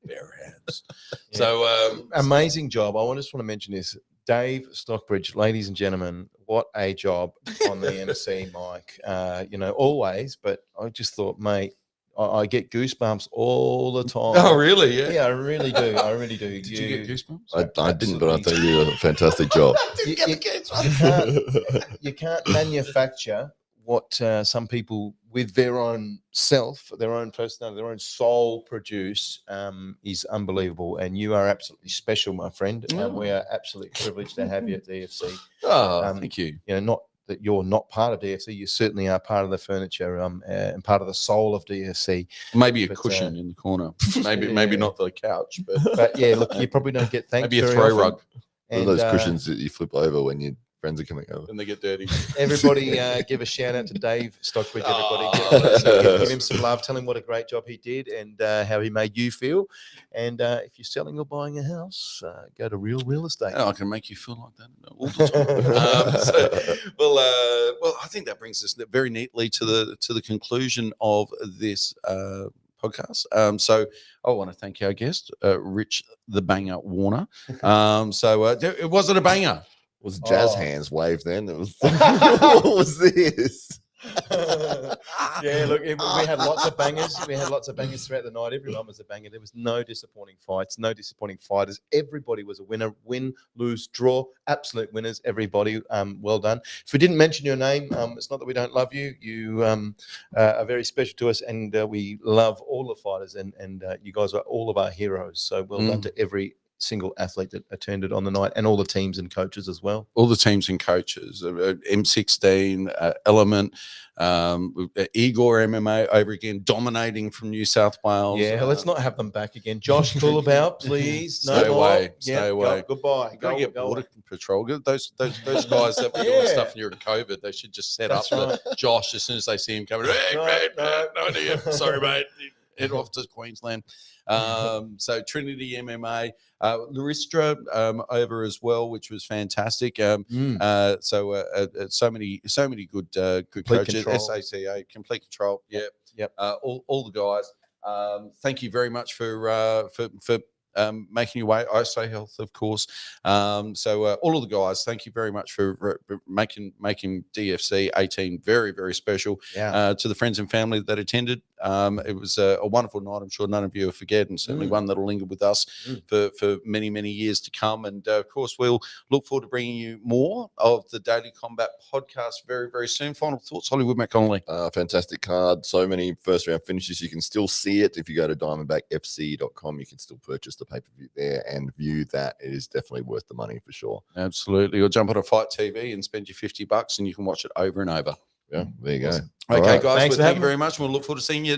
Bear hands. So amazing job. I just want to mention this. Dave Stockbridge, ladies and gentlemen, what a job on the MC mic. Always, but I just thought, mate, I get goosebumps all the time. Oh, really? Yeah. Yeah, I really do. I really do. Did you get goosebumps? I didn't, but I thought you did a fantastic job. You can't manufacture what some people with their own self, their own personality, their own soul produce is unbelievable. And you are absolutely special, my friend. And we are absolutely privileged to have you at DFC. Oh, thank you. Not that you're not part of DFC, you certainly are part of the furniture and part of the soul of DFC. Maybe a cushion in the corner. Maybe not the couch, but yeah, look, you probably don't get thanked. Maybe a throw rug. One of those cushions that you flip over when you friends are coming over and they get dirty. Everybody give a shout out to Dave Stockbridge. Everybody give him some love. Tell him what a great job he did and how he made you feel. And if you're selling or buying a house, go to Real Estate. I can make you feel like that all the time. Well, I think that brings us very neatly to the conclusion of this podcast. So I want to thank our guest, Rich the Banger Warner. It wasn't a banger. Was jazz hands waved then? It was, what was this? Yeah, look, we had lots of bangers. We had lots of bangers throughout the night. Everyone was a banger. There was no disappointing fights, no disappointing fighters. Everybody was a winner. Win, lose, draw. Absolute winners, everybody. Well done. If we didn't mention your name, it's not that we don't love you. You are very special to us, and we love all the fighters, and you guys are all of our heroes. So well done to every single athlete that attended on the night, and all the teams and coaches as well. All the teams and coaches, M16, Element, Igor MMA over again, dominating from New South Wales. Yeah, let's not have them back again. Josh Coolabout, please. Stay away. Stay away. Goodbye. Go get border patrol. Those guys that were doing stuff during COVID, they should just set up Josh as soon as they see him coming. Hey, mate, no idea. Sorry, mate. Head off to Queensland. So Trinity MMA, Laristra over as well, which was fantastic. So many good coaches. Control. SACA, Complete Control. Yep. All the guys. Thank you very much for making your way. ISO Health, of course. So all of the guys, thank you very much for making DFC 18 very, very special. To the friends and family that attended. It was a wonderful night. I'm sure none of you will forget, and certainly one that will linger with us for many, many years to come. And of course, we'll look forward to bringing you more of the Daily Combat podcast very, very soon. Final thoughts, Hollywood McConnelly. Fantastic card. So many first round finishes. You can still see it. If you go to diamondbackfc.com, you can still purchase the pay-per-view there and view that. It is definitely worth the money for sure. Absolutely. Or jump on a Fight TV and spend your $50 and you can watch it over and over. Yeah, there you go. Okay, guys. Thank you very much. We'll look forward to seeing you